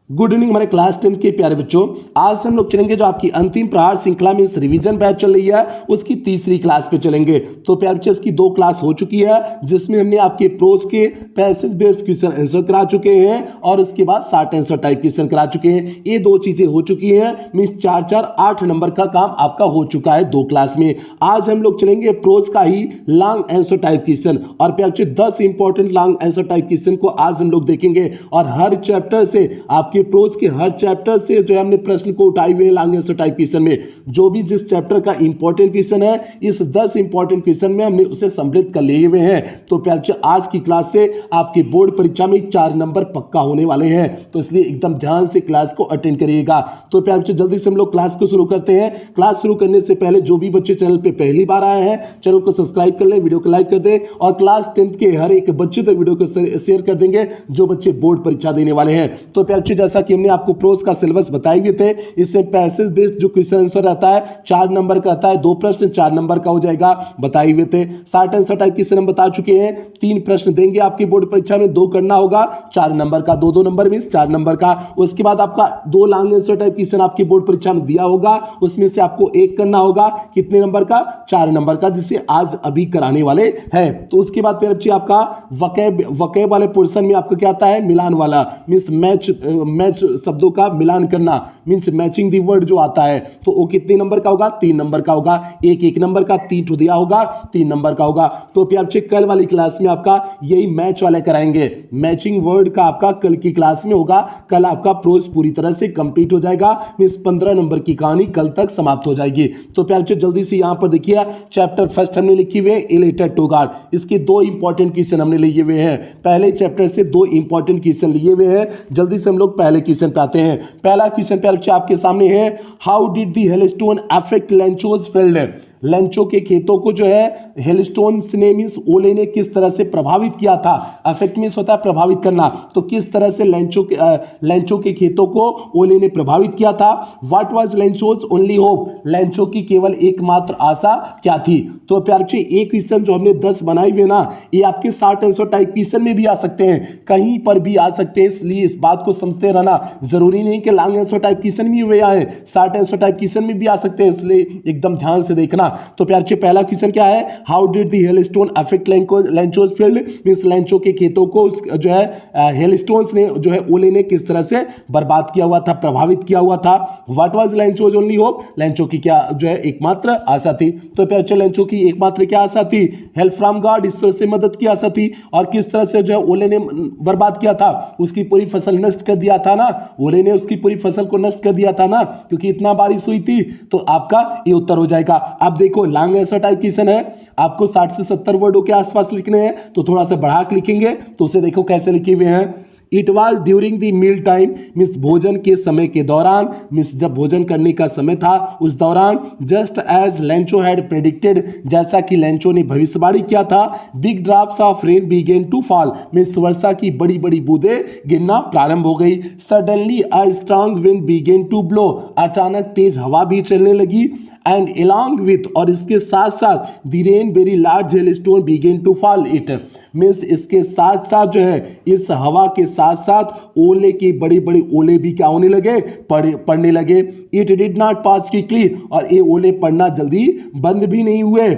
Good evening हमारे class 10 के प्यारे बच्चों। आज हम लोग चलेंगे जो आपकी अंतिम प्रहार श्रृंखला में इस रिवीजन बैच चल रही है उसकी तीसरी क्लास पे चलेंगे। तो प्यारे बच्चों इसकी 2 क्लास हो चुकी है जिसमें हमने आपके प्रोज के पैसेज बेस्ड क्वेश्चन आंसर करा चुके हैं और उसके बाद शॉर्ट आंसर टाइप क्वेश्चन करा चुके हैं। ये 2 चीजें हो चुकी हैं, मींस 4 8 नंबर का काम आपका हो चुका है 2 क्लास में। आज हम लोग चलेंगे प्रोज का ही लॉन्ग आंसर टाइप क्वेश्चन और प्यारे बच्चों 10 important long answer type question को आज हम लोग देखेंगे और हर चैप्टर से आपके प्रोज के हर चैप्टर से जो हमने प्रश्न को उठाए हुए लॉन्ग आंसर टाइप क्वेश्चन में जो भी जिस चैप्टर का इंपॉर्टेंट क्वेश्चन है इस 10 इंपॉर्टेंट क्वेश्चन में हमने उसे सम्मिलित कर लिए हुए हैं। तो प्यारे बच्चों आज की क्लास से आपके बोर्ड परीक्षा में 4 नंबर पक्का होने वाले हैं, तो इसलिए एकदम ध्यान से क्लास को अटेंड करिएगा। तो प्यारे बच्चों जल्दी से हम लोग क्लास को शुरू करते हैं। क्लास शुरू करने से पहले जो भी बच्चे चैनल पे पहली बार आए हैं चैनल को सब्सक्राइब कर लें, वीडियो को लाइक कर दें और क्लास 10 के हर एक बच्चे तक वीडियो को शेयर कर देंगे जो बच्चे बोर्ड परीक्षा देने वाले हैं। तो प्यारे बच्चों जैसा कि हमने आपको प्रोज का सिलेबस बताए हुए थे, इससे पैसेज बेस्ड जो क्वेश्चन आंसर रहता है 4 नंबर का रहता है, 2 प्रश्न 4 नंबर का हो जाएगा, बताए हुए थे। शॉर्ट आंसर टाइप क्वेश्चन हम बता चुके हैं, 3 प्रश्न देंगे आपकी बोर्ड परीक्षा में, 2 करना होगा 4 नंबर का, 2 नंबर मींस 4 नंबर का। उसके बाद आपका 2 लॉन्ग आंसर टाइप क्वेश्चन आपकी बोर्ड परीक्षा में दिया होगा, उसमें से आपको 1 करना होगा, कितने नंबर का 4 नंबर का, जिसे आज अभी कराने वाले हैं। तो उसके बाद फिर बच्चे आपका वकैब वाले पोर्शन में आपका क्या आता है, मिलान वाला, मींस मैच शब्दों का मिलान करना, मींस मैचिंग दी वर्ड जो आता है, तो वो कितने नंबर का होगा, 3 नंबर का होगा। 1 नंबर का 3 तो दिया होगा, 3 नंबर का होगा। तो प्यार बच्चे कल वाली क्लास में आपका यही मैच वाले कराएंगे, मैचिंग वर्ड का आपका कल की क्लास में होगा। कल आपका प्रोज पूरी तरह से कंप्लीट हो जाएगा, मींस 15 नंबर की कहानी कल तक समाप्त हो जाएगी। तो प्यार बच्चे जल्दी से यहां पर देखिए चैप्टर फर्स्ट हमने लिखी हुई है इलेटेड टू गार्ड, इसके 2 इंपॉर्टेंट क्वेश्चन हमने लिए हुए हैं। पहले चैप्टर से 2 इंपॉर्टेंट क्वेश्चन लिए हुए हैं। जल्दी से हम लोग पहले क्वेश्चन पे आते हैं। पहला क्वेश्चन प्यार बच्चे आपके सामने है, how did the hailstone affect Lencho's field. Lencho के खेतों को जो है हेलस्टोन ने मींस ओले ने किस तरह से प्रभावित किया था। अफेक्ट मींस होता है प्रभावित करना, तो किस तरह से लेंचो के खेतों को ओले ने प्रभावित किया था। What was Lencho's only hope, Lencho की केवल एकमात्र आशा क्या थी। तो प्यार बच्चे एक क्वेश्चन जो हमने 10 बनाए हुए ना, ये आपके शॉर्ट आंसर टाइप क्वेश्चन में भी आ सकते हैं, कहीं पर भी आ सकते हैं, इसलिए इस बात को समझते रहना। जरूरी नहीं कि लॉन्ग आंसर टाइप क्वेश्चन में हुए आए, शॉर्ट आंसर टाइप क्वेश्चन में भी आ सकते हैं, इसलिए एकदम ध्यान से देखना। तो प्यार बच्चे पहला क्वेश्चन क्या है, how did the hailstone affect Lencho's field, means Lencho के खेतों को जो है हेलस्टोन्स ने जो है ओले ने किस तरह से बर्बाद किया हुआ था, प्रभावित किया हुआ था। What was Lencho's only hope, Lencho की क्या जो है एकमात्र आशा थी। तो प्यार बच्चे लेंचो की एकमात्र क्या आशा थी, हेल्प फ्रॉम गॉड, ईश्वर से मदद की आशा थी। और किस तरह से जो है ओले ने बर्बाद किया था, उसकी पूरी फसल नष्ट कर दिया था ना, ओले ने उसकी पूरी फसल को नष्ट कर दिया था ना, क्योंकि इतना बारिश हुई थी। तो आपका ये उत्तर हो जाएगा। अब देखो लॉन्ग आंसर टाइप क्वेश्चन है, आपको 60 से 70 वर्डों के आसपास लिखने हैं, तो थोड़ा सा बढ़ा के लिखेंगे। तो उसे देखो कैसे लिखे हुए हैं, it was during the meal time, means भोजन के समय के दौरान, मीन्स जब भोजन करने का समय था उस दौरान, just as Lencho had predicted, जैसा कि लेंचो ने भविष्यवाणी किया था, big drops of rain began to fall, means वर्षा की बड़ी बड़ी बूंदें गिरना प्रारंभ हो गई। Suddenly a strong wind began to blow, अचानक तेज हवा भी चलने लगी। एंड along with, और इसके साथ साथ, the rain very large hailstone began to fall it, means इसके साथ साथ जो है इस हवा के साथ साथ ओले के बड़े बड़े ओले भी क्या होने लगे, पड़ने लगे। It did not pass quickly, और ये ओले पड़ना जल्दी बंद भी नहीं हुए।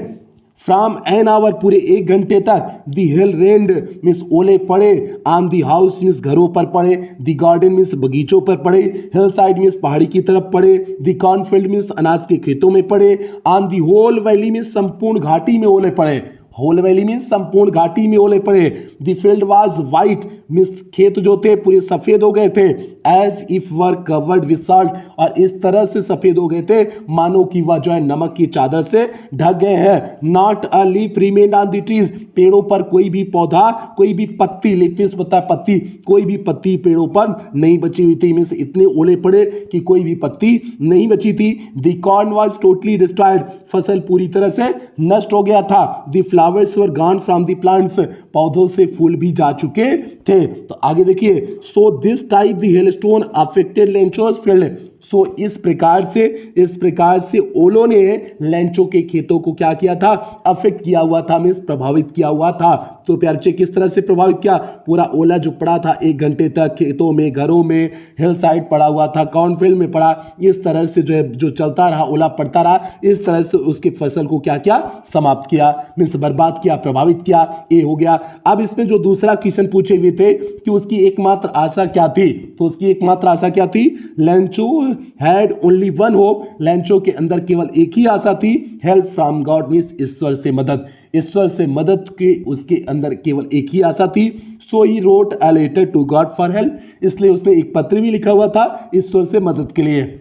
फ्रॉम एन आवर, पूरे 1 घंटे तक, दी हेल रेन्ड मीन्स ओले पड़े, ऑन दी हाउस मीन्स घरों पर पड़े, दी गार्डन मीन्स बगीचों पर पड़े, हिल साइड मीन्स पहाड़ी की तरफ पड़े, दी कॉर्नफील्ड मीन्स अनाज के खेतों में पड़े, on the whole valley means संपूर्ण घाटी में ओले पड़े, होल वैली मीन्स संपूर्ण घाटी में ओले पड़े। The field was white, means खेत जो थे पूरे सफेद हो गए थे, as if were covered with salt, और इस तरह से सफेद हो गए थे मानो कि वह जो है नमक की चादर से ढक गए हैं। Not a leaf remained on the trees, पेड़ों पर कोई भी पौधा, कोई भी पत्ती, लीफ मीन्स होता है पत्ती, कोई भी पत्ती पेड़ों पर नहीं बची हुई थी, मीन्स इतने ओले पड़े कि कोई भी पत्ती नहीं बची थी। The corn was totally destroyed, फसल पूरी तरह से नष्ट हो गया था। The flowers were gone from the plants, पौधों से फूल भी जा चुके थे। तो आगे देखिए, so this type the hailstone affected Lencho's field, so इस प्रकार से ओलो ने लेंचो के खेतों को क्या किया था, अफेक्ट किया हुआ था, मीन्स प्रभावित किया हुआ था। तो प्यारे बच्चे किस तरह से प्रभावित किया, पूरा ओला जो पड़ा था 1 घंटे तक खेतों में, घरों में, हिल साइड पड़ा हुआ था, कॉर्नफील्ड में पड़ा, इस तरह से जो है जो चलता रहा, ओला पड़ता रहा, इस तरह से उसकी फसल को क्या किया, समाप्त किया, मीन्स बर्बाद किया, प्रभावित किया। ये हो गया। अब इसमें जो दूसरा क्वेश्चन पूछे हुए थे कि उसकी एकमात्र आशा क्या थी, तो उसकी एकमात्र आशा क्या थी, Lencho had only one hope, Lencho के अंदर केवल एक ही आशा थी, हेल्प फ्रॉम गॉड, मीन्स ईश्वर से मदद, ईश्वर से मदद की उसके अंदर केवल एक ही आशा थी। So he wrote a letter to God for help, इसलिए उसने एक पत्र भी लिखा हुआ था ईश्वर से मदद के लिए,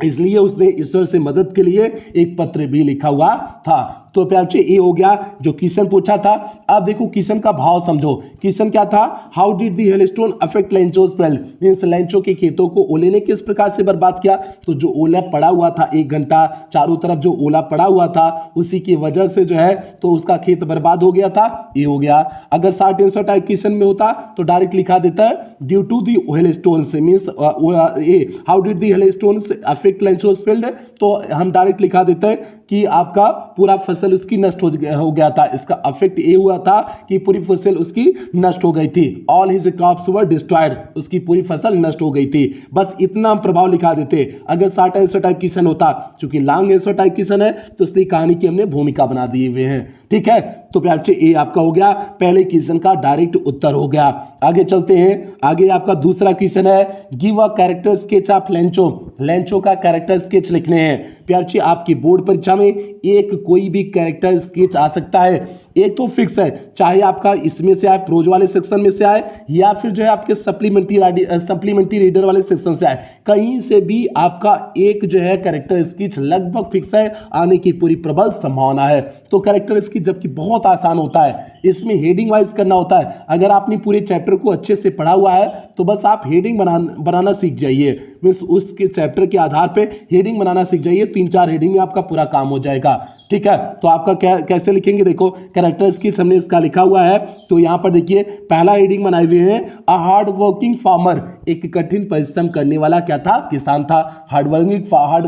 इसलिए उसने ईश्वर से मदद के लिए एक पत्र भी लिखा हुआ था। तो प्यारे बच्चे ये हो गया जो क्वेश्चन पूछा था। अब देखो क्वेश्चन का भाव समझो, क्वेश्चन क्या था, how did the hailstone affect Lencho's field, means Lencho के खेतों को ओले ने किस प्रकार से बर्बाद किया। तो जो ओला पड़ा हुआ था 1 घंटा, चारों तरफ जो ओला पड़ा हुआ था उसी की वजह से जो है तो उसका खेत बर्बाद हो गया था, ये हो गया। अगर शॉर्ट आंसर टाइप क्वेश्चन में होता तो डायरेक्ट लिखा देता due to the hailstones, means how did the hailstones affect Lencho's field, तो हम डायरेक्ट लिखा देते हैं कि आपका पूरा फसल उसकी नष्ट हो गया था। इसका अफेक्ट ये हुआ था कि पूरी फसल उसकी नष्ट हो गई थी, all his crops were destroyed, उसकी पूरी फसल नष्ट हो गई थी। बस इतना हम प्रभाव लिखा देते। अगर शॉर्ट आंसर टाइप क्वेश्चन होता, चूंकि लॉन्ग आंसर टाइप क्वेश्चन है तो इसलिए कहानी की हमने भूमिका बना दिए हुए हैं, ठीक है। तो प्यारे बच्चे ये आपका हो गया पहले क्वेश्चन का डायरेक्ट उत्तर हो गया। आगे चलते हैं, आगे आपका दूसरा क्वेश्चन है, give a character sketch of Lencho, Lencho का कैरेक्टर स्केच लिखने हैं। प्यारे बच्चे आपकी बोर्ड परीक्षा में एक कोई भी कैरेक्टर स्केच आ सकता है, एक तो फिक्स है, चाहे आपका इसमें से आए, प्रोज वाले सेक्शन में से आए, या फिर जो है आपके सप्लीमेंट्री रीडर वाले सेक्शन से आए, कहीं से भी आपका एक जो है कैरेक्टर स्केच लगभग फिक्स है, आने की पूरी प्रबल संभावना है। तो कैरेक्टर स्केच जबकि बहुत आसान होता है, इसमें हेडिंग वाइज करना होता है। अगर आपने पूरे चैप्टर को अच्छे से पढ़ा हुआ है तो बस आप हेडिंग बनाना सीख जाइए, मीन्स उसके चैप्टर के आधार पे हेडिंग बनाना सीख जाइए, 3-4 हेडिंग में आपका पूरा काम हो जाएगा, ठीक है। तो आपका कैसे लिखेंगे, देखो कैरेक्टर स्केच हमने इसका लिखा हुआ है, तो यहाँ पर देखिए पहला हेडिंग बनाए हुए हैं, अ हार्ड वर्किंग फार्मर, एक कठिन परिश्रम करने वाला क्या था, किसान था। हार्ड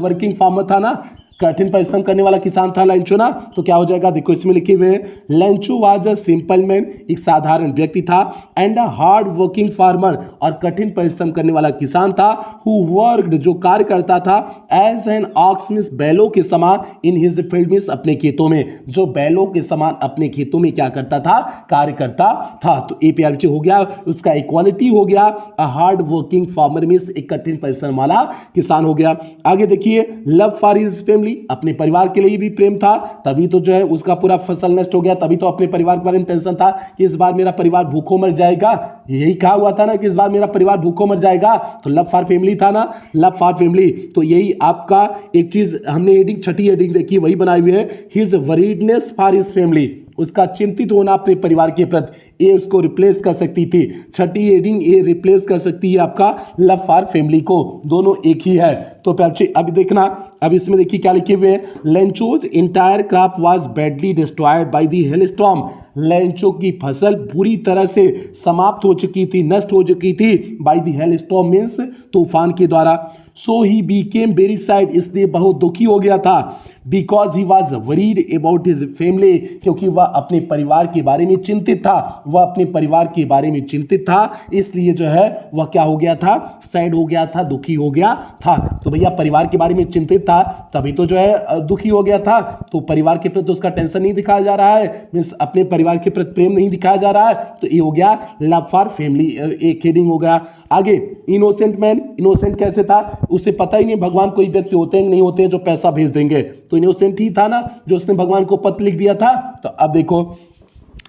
वर्किंग फार्मर था ना, कठिन परिश्रम करने वाला किसान था लेंचो ना, तो क्या हो जाएगा, देखो इसमें लिखे हुए हैं, Lencho was a simple man, एक साधारण व्यक्ति था, and a hard working farmer, और कठिन परिश्रम करने वाला किसान था, हु वर्कड, जो कार्य करता था, एज एन ऑक्स, मींस बैलों के समान, इन हिज फील्ड, मींस अपने खेतों में, जो बैलों के समान अपने खेतों में क्या करता था, कार्य करता था। तो ए प्यार हो गया, उसका इक्वालिटी हो गया, a hard working farmer means एक कठिन परिश्रम वाला किसान हो गया। आगे देखिए, लव फॉर हिज फैमिली, अपने परिवार के लिए भी प्रेम था, तभी तो जो है उसका पूरा फसल नष्ट हो गया, तभी तो अपने परिवार के बारे में टेंशन था कि इस बार मेरा परिवार भूखों मर जाएगा, यही कहा हुआ था ना कि इस बार मेरा परिवार भूखों मर जाएगा, तो लव फॉर फैमिली था ना, लव फॉर फैमिली। तो यही आपका एक चीज हमने हेडिंग, छठी हेडिंग देखी वही बनाई हुई है, हिज वरीडनेस फॉर हिज फैमिली, उसका चिंतित होना अपने परिवार के प्रति, ये उसको रिप्लेस कर सकती थी, छठी हेडिंग ये रिप्लेस कर सकती है आपका लव फॉर फैमिली को, दोनों एक ही है। तो अब देखना, अब इसमें देखिए क्या लिखे हुए हैं, Lencho's entire crop was badly destroyed by the hailstorm, Lencho की फसल पूरी तरह से समाप्त हो चुकी थी, नष्ट हो चुकी थी, बाय द हेलस्टॉर्म मींस तूफान के द्वारा। सो ही बीकेम वेरी सैड, इसलिए बहुत दुखी हो गया था, because he was worried about his family, क्योंकि वह अपने परिवार के बारे में चिंतित था, वह अपने परिवार के बारे में चिंतित था, इसलिए जो है वह क्या हो गया था, सैड हो गया था, दुखी हो गया था। तो भैया परिवार के बारे में चिंतित था तभी तो जो है दुखी हो गया था, तो परिवार के प्रति उसका टेंशन नहीं दिखाया जा रहा है, मीन्स अपने परिवार के प्रति प्रेम नहीं दिखाया जा रहा है, तो ये हो गया लव फॉर फैमिली, एक हेडिंग हो गया। आगे, इनोसेंट मैन, इनोसेंट कैसे था, उसे पता ही नहीं भगवान कोई व्यक्ति होते हैं नहीं होते हैं जो पैसा भेज देंगे, तो इनोसेंट ही था ना जो उसने भगवान को पत्र लिख दिया था। तो अब देखो,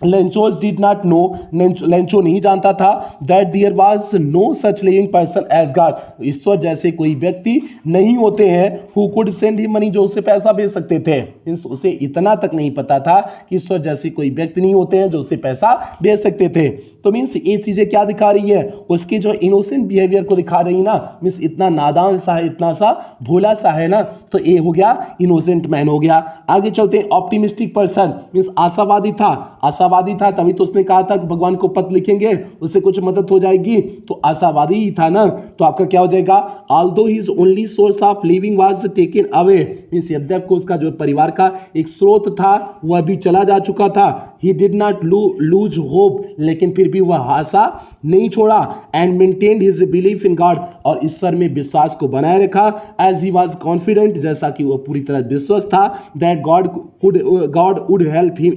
Lencho's did not know, Lencho नहीं जानता था that there was no such living person as God, ईश्वर जैसे कोई व्यक्ति नहीं होते हैं who could send him money, जो उसे पैसा भेज सकते थे, उसे इतना तक नहीं पता था कि ईश्वर जैसे कोई व्यक्ति नहीं होते हैं जो उसे पैसा भेज सकते थे। तो मीन्स ये चीजें क्या दिखा रही है, उसकी जो इनोसेंट बिहेवियर को दिखा रही ना, मीन्स इतना नादान सा है, इतना सा भोला सा है ना, तो ये हो गया इनोसेंट मैन हो गया। आगे चलते हैं, ऑप्टिमिस्टिक पर्सन मीन्स आशावादी था, आशावादी था तभी तो उसने कहा था कि भगवान को पत्र लिखेंगे उससे कुछ मदद हो जाएगी, तो आशावादी ही था ना। तो आपका क्या हो जाएगा, although his only source of living was taken away, means यद्यप को उसका जो परिवार का एक स्रोत था वह भी चला जा चुका था, he did not lose hope, लेकिन फिर भी वह आशा नहीं छोड़ा, and maintained his belief in God, और ईश्वर में विश्वास को बनाए रखा, एज ही वाज कॉन्फिडेंट, जैसा कि वह पूरी तरह विश्वास था, that God would help him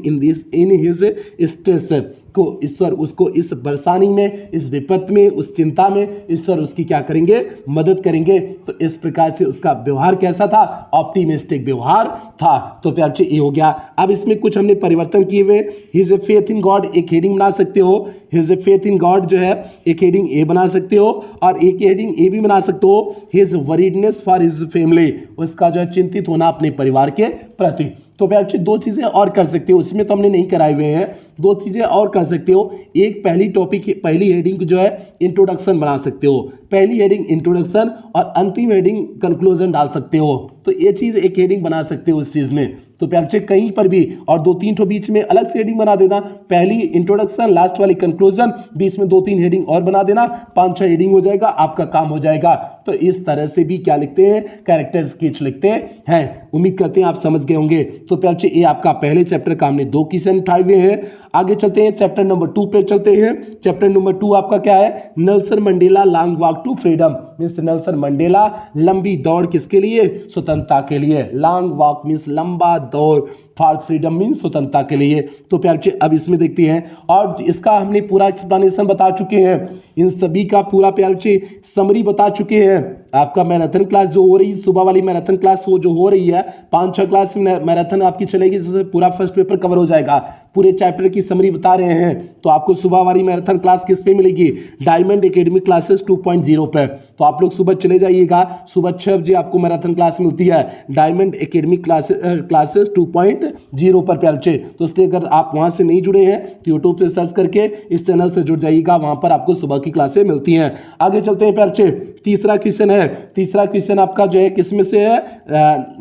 in his stress, को ईश्वर उसको इस परेशानी में, इस विपत्ति में, उस चिंता में ईश्वर उसकी क्या करेंगे, मदद करेंगे। तो इस प्रकार से उसका व्यवहार कैसा था, ऑप्टिमिस्टिक व्यवहार था। तो प्यार से ये हो गया। अब इसमें कुछ हमने परिवर्तन किए हुए, his a faith in God एक हेडिंग बना सकते हो, his a faith in God जो है एक हेडिंग ए बना सकते हो, और एक हेडिंग ए भी बना सकते हो, हिज वरीडनेस फॉर हिज फैमिली, उसका जो है चिंतित होना अपने परिवार के प्रति। तो प्यार से दो चीजें और कर सकते हो, उसमें तो हमने नहीं कराए हुए हैं, दो चीजें और कर सकते हो। एक पहली टॉपिक पहली हेडिंग जो है इंट्रोडक्शन बना सकते हो, पहली हेडिंग इंट्रोडक्शन और अंतिम हेडिंग कंक्लूजन डाल सकते हो। तो ये चीज एक हेडिंग बना सकते हो उस चीज में। तो प्यार से कहीं पर भी और दो तीन ठो बीच में अलग से हेडिंग बना देना, पहली इंट्रोडक्शन, लास्ट वाली कंक्लूजन, बीच में दो तीन हेडिंग और बना देना, 5-6 हेडिंग हो जाएगा, आपका काम हो जाएगा। तो इस तरह से भी क्या लिखते हैं, कैरेक्टर स्केच लिखते हैं। उम्मीद करते हैं आप समझ गए होंगे। तो प्यार से ये आपका पहले चैप्टर का हमने 2 क्वेश्चन उठाए हुए हैं। आगे चलते हैं, चैप्टर नंबर 2 पे चलते हैं। चैप्टर नंबर 2 आपका क्या है, Nelson Mandela Long Walk to Freedom, means Nelson Mandela लंबी दौड़ किसके लिए, स्वतंत्रता के लिए। लॉन्ग वॉक मीन्स लंबा दौड़, फॉर फ्रीडम मीन्स स्वतंत्रता के लिए। तो प्यार से अब इसमें देखते हैं, और इसका हमने पूरा एक्सप्लेनेशन बता चुके हैं, इन सभी का पूरा प्यार से समरी बता चुके हैं। आपका मैराथन क्लास जो हो रही है, सुबह वाली मैराथन क्लास वो जो हो रही है, 5-6 क्लास मैराथन आपकी चलेगी, जिससे पूरा फर्स्ट पेपर कवर हो जाएगा, पूरे चैप्टर की समरी बता रहे हैं। तो आपको सुबह वाली मैराथन क्लास किस पे मिलेगी, डायमंड एकेडमी क्लासेस 2.0 पे। तो आप लोग सुबह चले जाइएगा, सुबह 6 बजे आपको मैराथन क्लास मिलती है डायमंड एकेडमी क्लासेस 2.0 पर प्यार से। तो इसलिए अगर आप वहां से नहीं जुड़े हैं तो यूट्यूब से सर्च करके इस चैनल से जुड़ जाइएगा, वहां पर आपको सुबह की क्लासें मिलती हैं। आगे चलते हैं प्यार से, तीसरा क्वेश्चन है, तीसरा क्वेश्चन आपका जो है किस में से है,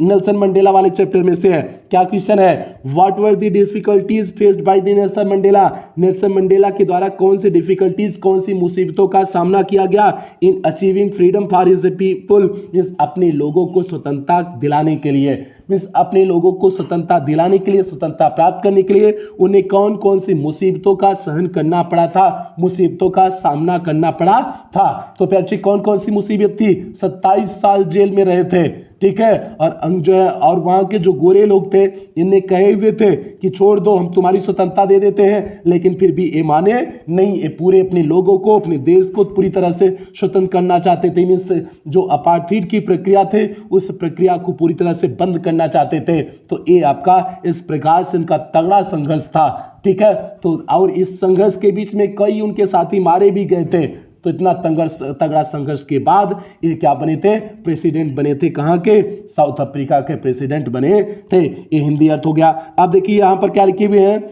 नेल्सन मंडेला वाले चैप्टर में से है। क्या क्वेश्चन है, what were the difficulties faced by the Nelson Mandela, Nelson Mandela के द्वारा कौन सी डिफिकल्टीज, कौन सी मुसीबतों का सामना किया गया in achieving freedom for his people, means अपने लोगों को स्वतंत्रता दिलाने के लिए, मींस अपने लोगों को स्वतंत्रता दिलाने के लिए, स्वतंत्रता प्राप्त करने के लिए उन्हें कौन कौन सी मुसीबतों का सहन करना पड़ा था, मुसीबतों का सामना करना पड़ा था। तो प्यार कौन कौन सी मुसीबत थी, 27 साल जेल में रहे थे, ठीक है, और जो है और वहां के जो गोरे लोग थे इन्हें कहे हुए थे कि छोड़ दो, हम तुम्हारी स्वतंत्रता दे देते हैं, लेकिन फिर भी ये माने नहीं, ये पूरे अपने लोगों को, अपने देश को पूरी तरह से स्वतंत्र करना चाहते थे। मीन्स जो अपार्थाइड की प्रक्रिया थे उस प्रक्रिया को पूरी तरह से बंद करना चाहते थे। तो ये आपका इस प्रकार से इनका तगड़ा संघर्ष था, ठीक है। तो और इस संघर्ष के बीच में कई उनके साथी मारे भी गए थे। तो इतना तगड़ा संघर्ष के बाद ये क्या बने थे, प्रेसिडेंट बने थे, कहाँ के, साउथ अफ्रीका के प्रेसिडेंट बने थे। ये हिंदी अर्थ हो गया। अब देखिए यहाँ पर क्या लिखे हुए हैं,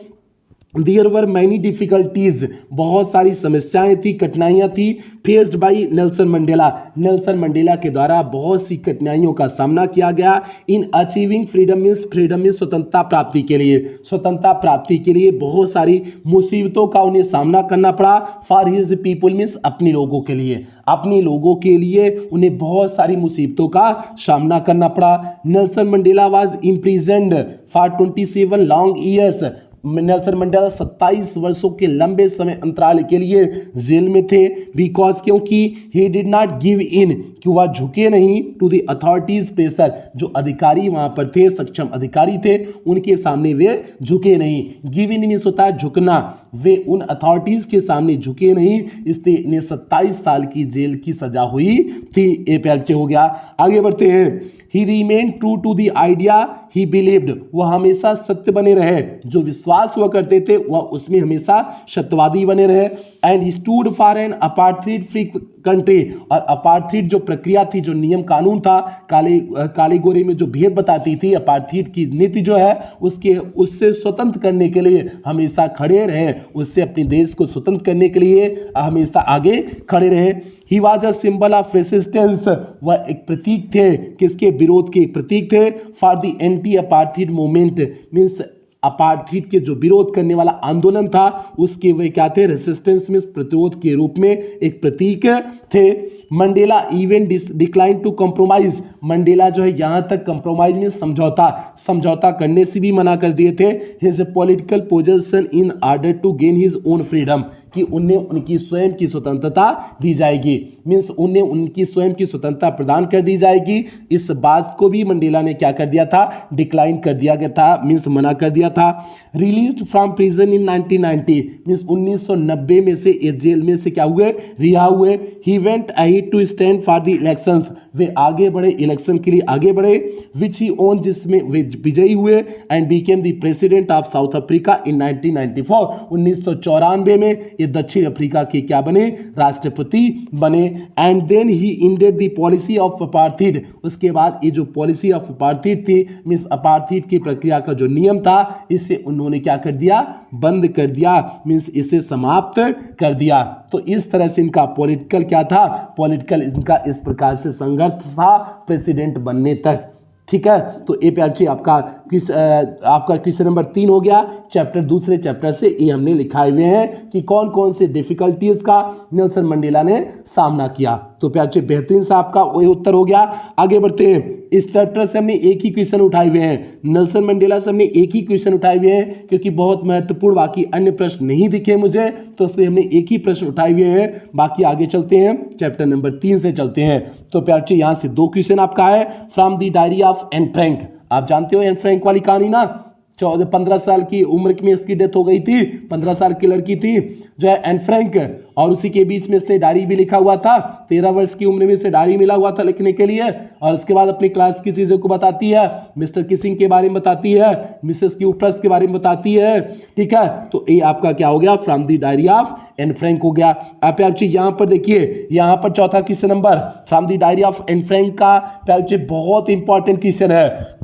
देयर वर मैनी डिफिकल्टीज, बहुत सारी समस्याएं थी, कठिनाइयां थी, faced by Nelson Mandela, Nelson Mandela के द्वारा बहुत सी कठिनाइयों का सामना किया गया in achieving freedom means, freedom means स्वतंत्रता प्राप्ति के लिए, स्वतंत्रता प्राप्ति के लिए बहुत सारी मुसीबतों का उन्हें सामना करना पड़ा, फॉर हिज पीपल मीन्स अपने लोगों के लिए, अपने लोगों के लिए उन्हें बहुत सारी मुसीबतों का सामना करना पड़ा। Nelson Mandela was imprisoned for 27 long years, Nelson Mandela 27 वर्षों के लंबे समय अंतराल के लिए जेल में थे, बिकॉज क्योंकि he did not give in, कि वह झुके नहीं, टू द अथॉरिटीज प्रेशर, जो अधिकारी वहां पर थे, सक्षम अधिकारी थे, उनके सामने वे झुके नहीं। गिव इन मीन्स होता है झुकना, वे उन अथॉरिटीज के सामने झुके नहीं, इसलिए इन्हें 27 साल की जेल की सजा हुई थी। ये प्यार हो गया। आगे बढ़ते हैं, he remain true to the idea he believed, वह हमेशा सत्य बने रहे, जो विश्वास हुआ करते थे वह उसमें हमेशा सत्यवादी बने रहे। And he stood for an apartheid free country, और अपार्थाइड जो प्रक्रिया थी, जो नियम कानून था, काले गोरे में जो भेद बताती थी, अपार्थाइड की नीति जो है उससे स्वतंत्र करने के लिए हमेशा खड़े रहे, उससे अपने देश को स्वतंत्र करने के लिए हमेशा आगे खड़े रहे। He was a symbol of resistance, वह एक प्रतीक थे, किसके विरोध के प्रतीक थे, for the anti apartheid movement, means apartheid के जो विरोध करने वाला आंदोलन था उसके वे क्या थे, रेसिस्टेंस में प्रतिरोध के रूप में एक प्रतीक थे। Mandela even decline to compromise, Mandela जो है यहाँ तक कॉम्प्रोमाइज में समझौता करने से भी मना कर दिए थे। His political position in order to gain his own freedom, कि उन्हें उनकी स्वयं की स्वतंत्रता दी जाएगी, मीन्स उन्हें उनकी स्वयं की स्वतंत्रता प्रदान कर दी जाएगी। इस बात को भी मंडेला ने क्या कर दिया था, डिक्लाइन कर दिया गया था, मीन्स मना कर दिया था। Released from prison in 1990, means 1990 में से इस जेल में से क्या हुए, रिहा हुए। He went ahead to stand for the elections, वे आगे बढ़े, इलेक्शन के लिए आगे बढ़े। विच ही ओन, जिसमें वे विजयी हुए। And became the president of south Africa in 1994, 1994 में ये दक्षिण अफ्रीका के क्या बने, राष्ट्रपति बने। And then he ended the policy of apartheid, उसके बाद ये जो पॉलिसी ऑफ अपार्थीड थी, मीन्स अपार्थीड की प्रक्रिया का जो नियम था, इसे उन्होंने क्या कर दिया, बंद कर दिया, मीन्स इसे समाप्त कर दिया। तो इस तरह से इनका पॉलिटिकल क्या था, पॉलिटिकल इनका इस प्रकार से संघर्ष था प्रेसिडेंट बनने तक। ठीक है, तो ये प्यार आपका क्वेश्चन नंबर 3 हो गया। चैप्टर दूसरे चैप्टर से ये हमने लिखाए हुए हैं कि कौन कौन से डिफिकल्टीज का नेल्सन मंडेला ने सामना किया। तो प्यार बेहतरीन सा आपका वही उत्तर हो गया। आगे बढ़ते हैं। इस चैप्टर से हमने एक ही क्वेश्चन उठाए हुए हैं, नेल्सन मंडेला से हमने एक ही क्वेश्चन उठाए हुए हैं, क्योंकि बहुत महत्वपूर्ण बाकी अन्य प्रश्न नहीं दिखे मुझे, तो इसलिए हमने एक ही प्रश्न उठाए हुए हैं। बाकी आगे चलते हैं, चैप्टर नंबर 3 से चलते हैं। तो प्यार यहाँ से 2 क्वेश्चन आपका है। From the diary of Anne Frank, आप जानते हो एन फ्रैंक वाली कहानी ना, 15 साल की उम्र में इसकी डेथ हो गई थी, 15 साल की लड़की थी जो है एन फ्रैंक, और उसी के बीच में इसने डायरी भी लिखा हुआ था। 13 वर्ष की उम्र में इसे डायरी मिला हुआ था लिखने के लिए, और उसके बाद अपनी क्लास की चीज़ों को बताती है, मिस्टर किसिंग के बारे में बताती है, मिसेस क्यूपर्स के बारे में बताती है। ठीक है, तो ये आपका क्या हो गया, from the diary of Anne Frank हो गया। आप यहाँ पर देखिए, यहाँ पर चौथा question number from the diary of Anne Frank का बहुत इंपॉर्टेंट क्वेश्चन है।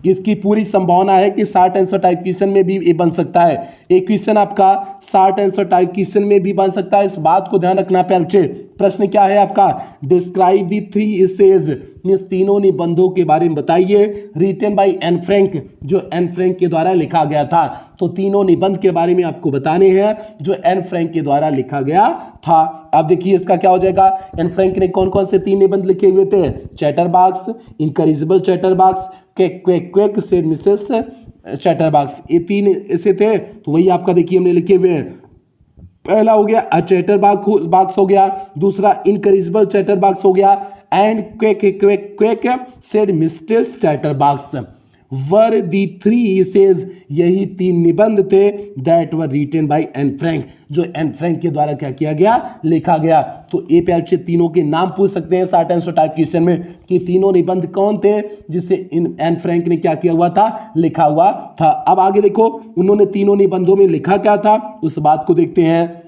इसकी पूरी संभावना है कि शॉर्ट आंसर टाइप क्वेश्चन में भी ये बन सकता है। एक क्वेश्चन आपका शॉर्ट आंसर टाइप क्वेश्चन में भी बन सकता है, इस बात को ध्यान रखना प्यारे बच्चे। प्रश्न क्या है आपका, डिस्क्राइब दी 3 इसेज, मींस तीनों निबंधों के बारे में बताइए, रिटन बाय एन फ्रैंक, जो एन फ्रैंक के द्वारा लिखा गया था। तो तीनों निबंध के बारे में आपको बताने हैं जो एन फ्रैंक के द्वारा लिखा गया था। अब देखिए इसका क्या हो जाएगा, एन फ्रैंक ने कौन कौन से 3 निबंध लिखे हुए थे, chatterbox, incorrigible chatterbox, quack said Mrs chatterbox, ये 3 ऐसे थे। तो वही आपका देखिए हमने लिखे हुए हैं। पहला हो गया चैटरबॉक्स हो गया, दूसरा इनकरेजिबल चैटरबॉक्स हो गया, and quack said mistress chatterbox were the 3 essays, यही 3 निबंध थे that were written by Anne Frank, जो एन फ्रैंक के द्वारा क्या किया गया, लिखा गया। तो ये प्यार से तीनों के नाम पूछ सकते हैं शॉर्ट आंसर टाइप क्वेश्चन में कि तीनों निबंध कौन थे जिसे इन एन फ्रैंक ने क्या किया हुआ था, लिखा हुआ था। अब आगे देखो उन्होंने तीनों निबंधों में लिखा क्या था, उस बात को देखते हैं।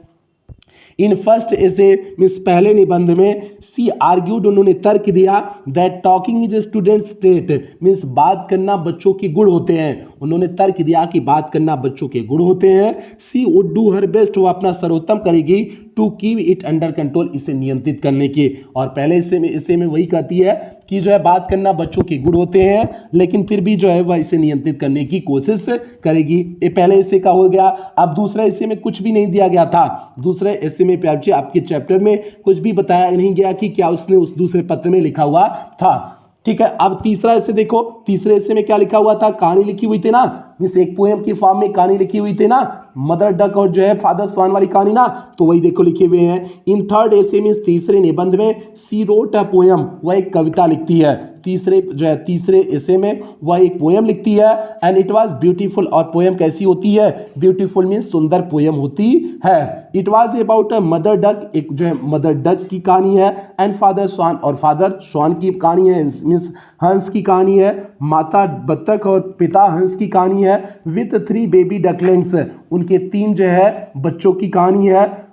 इन फर्स्ट ऐसे मीन्स पहले निबंध में सी आर्ग्यूड, उन्होंने तर्क दिया that talking is a students trait, means बात करना बच्चों के गुण होते हैं। उन्होंने तर्क दिया कि बात करना बच्चों के गुण होते हैं। She would do her best, वो अपना सर्वोत्तम करेगी to keep it under control, इसे नियंत्रित करने की। और पहले इसे में वही कहती है कि जो है बात करना बच्चों के गुण होते हैं, लेकिन फिर भी जो है वह इसे नियंत्रित करने की कोशिश करेगी। ये पहले हिस्से का हो गया। अब दूसरे हिस्से में कुछ भी नहीं दिया गया था। दूसरे हिस्से में प्यार जी आपके चैप्टर में कुछ भी बताया नहीं गया कि क्या उसने उस दूसरे पत्र में लिखा हुआ था। ठीक है, अब तीसरा हिस्से देखो, तीसरे हिस्से में क्या लिखा हुआ था, कहानी लिखी हुई थी ना, मिस एक पोएम की फॉर्म में कहानी लिखी हुई थी ना, मदर डक और जो है फादर स्वान वाली कहानी ना, तो वही देखो लिखे हुए हैं। इन थर्ड एसे में, तीसरे निबंध में सी रोट अ पोएम, वह एक कविता लिखती है। तीसरे एसे में वह एक पोएम लिखती है, एंड इट वाज ब्यूटीफुल, और पोएम कैसी होती है, ब्यूटीफुल मीन्स सुंदर पोएम होती है। It was about a mother duck, एक जो है मदर डक की कहानी है, एंड फादर स्वान, और फादर स्वान की कहानी है, मीन्स हंस की कहानी है। माता बत्तख और पिता हंस की कहानी है। विथ 3 बेबी डकलिंग्स, उनके 3 जो है बच्चों की कहानी है।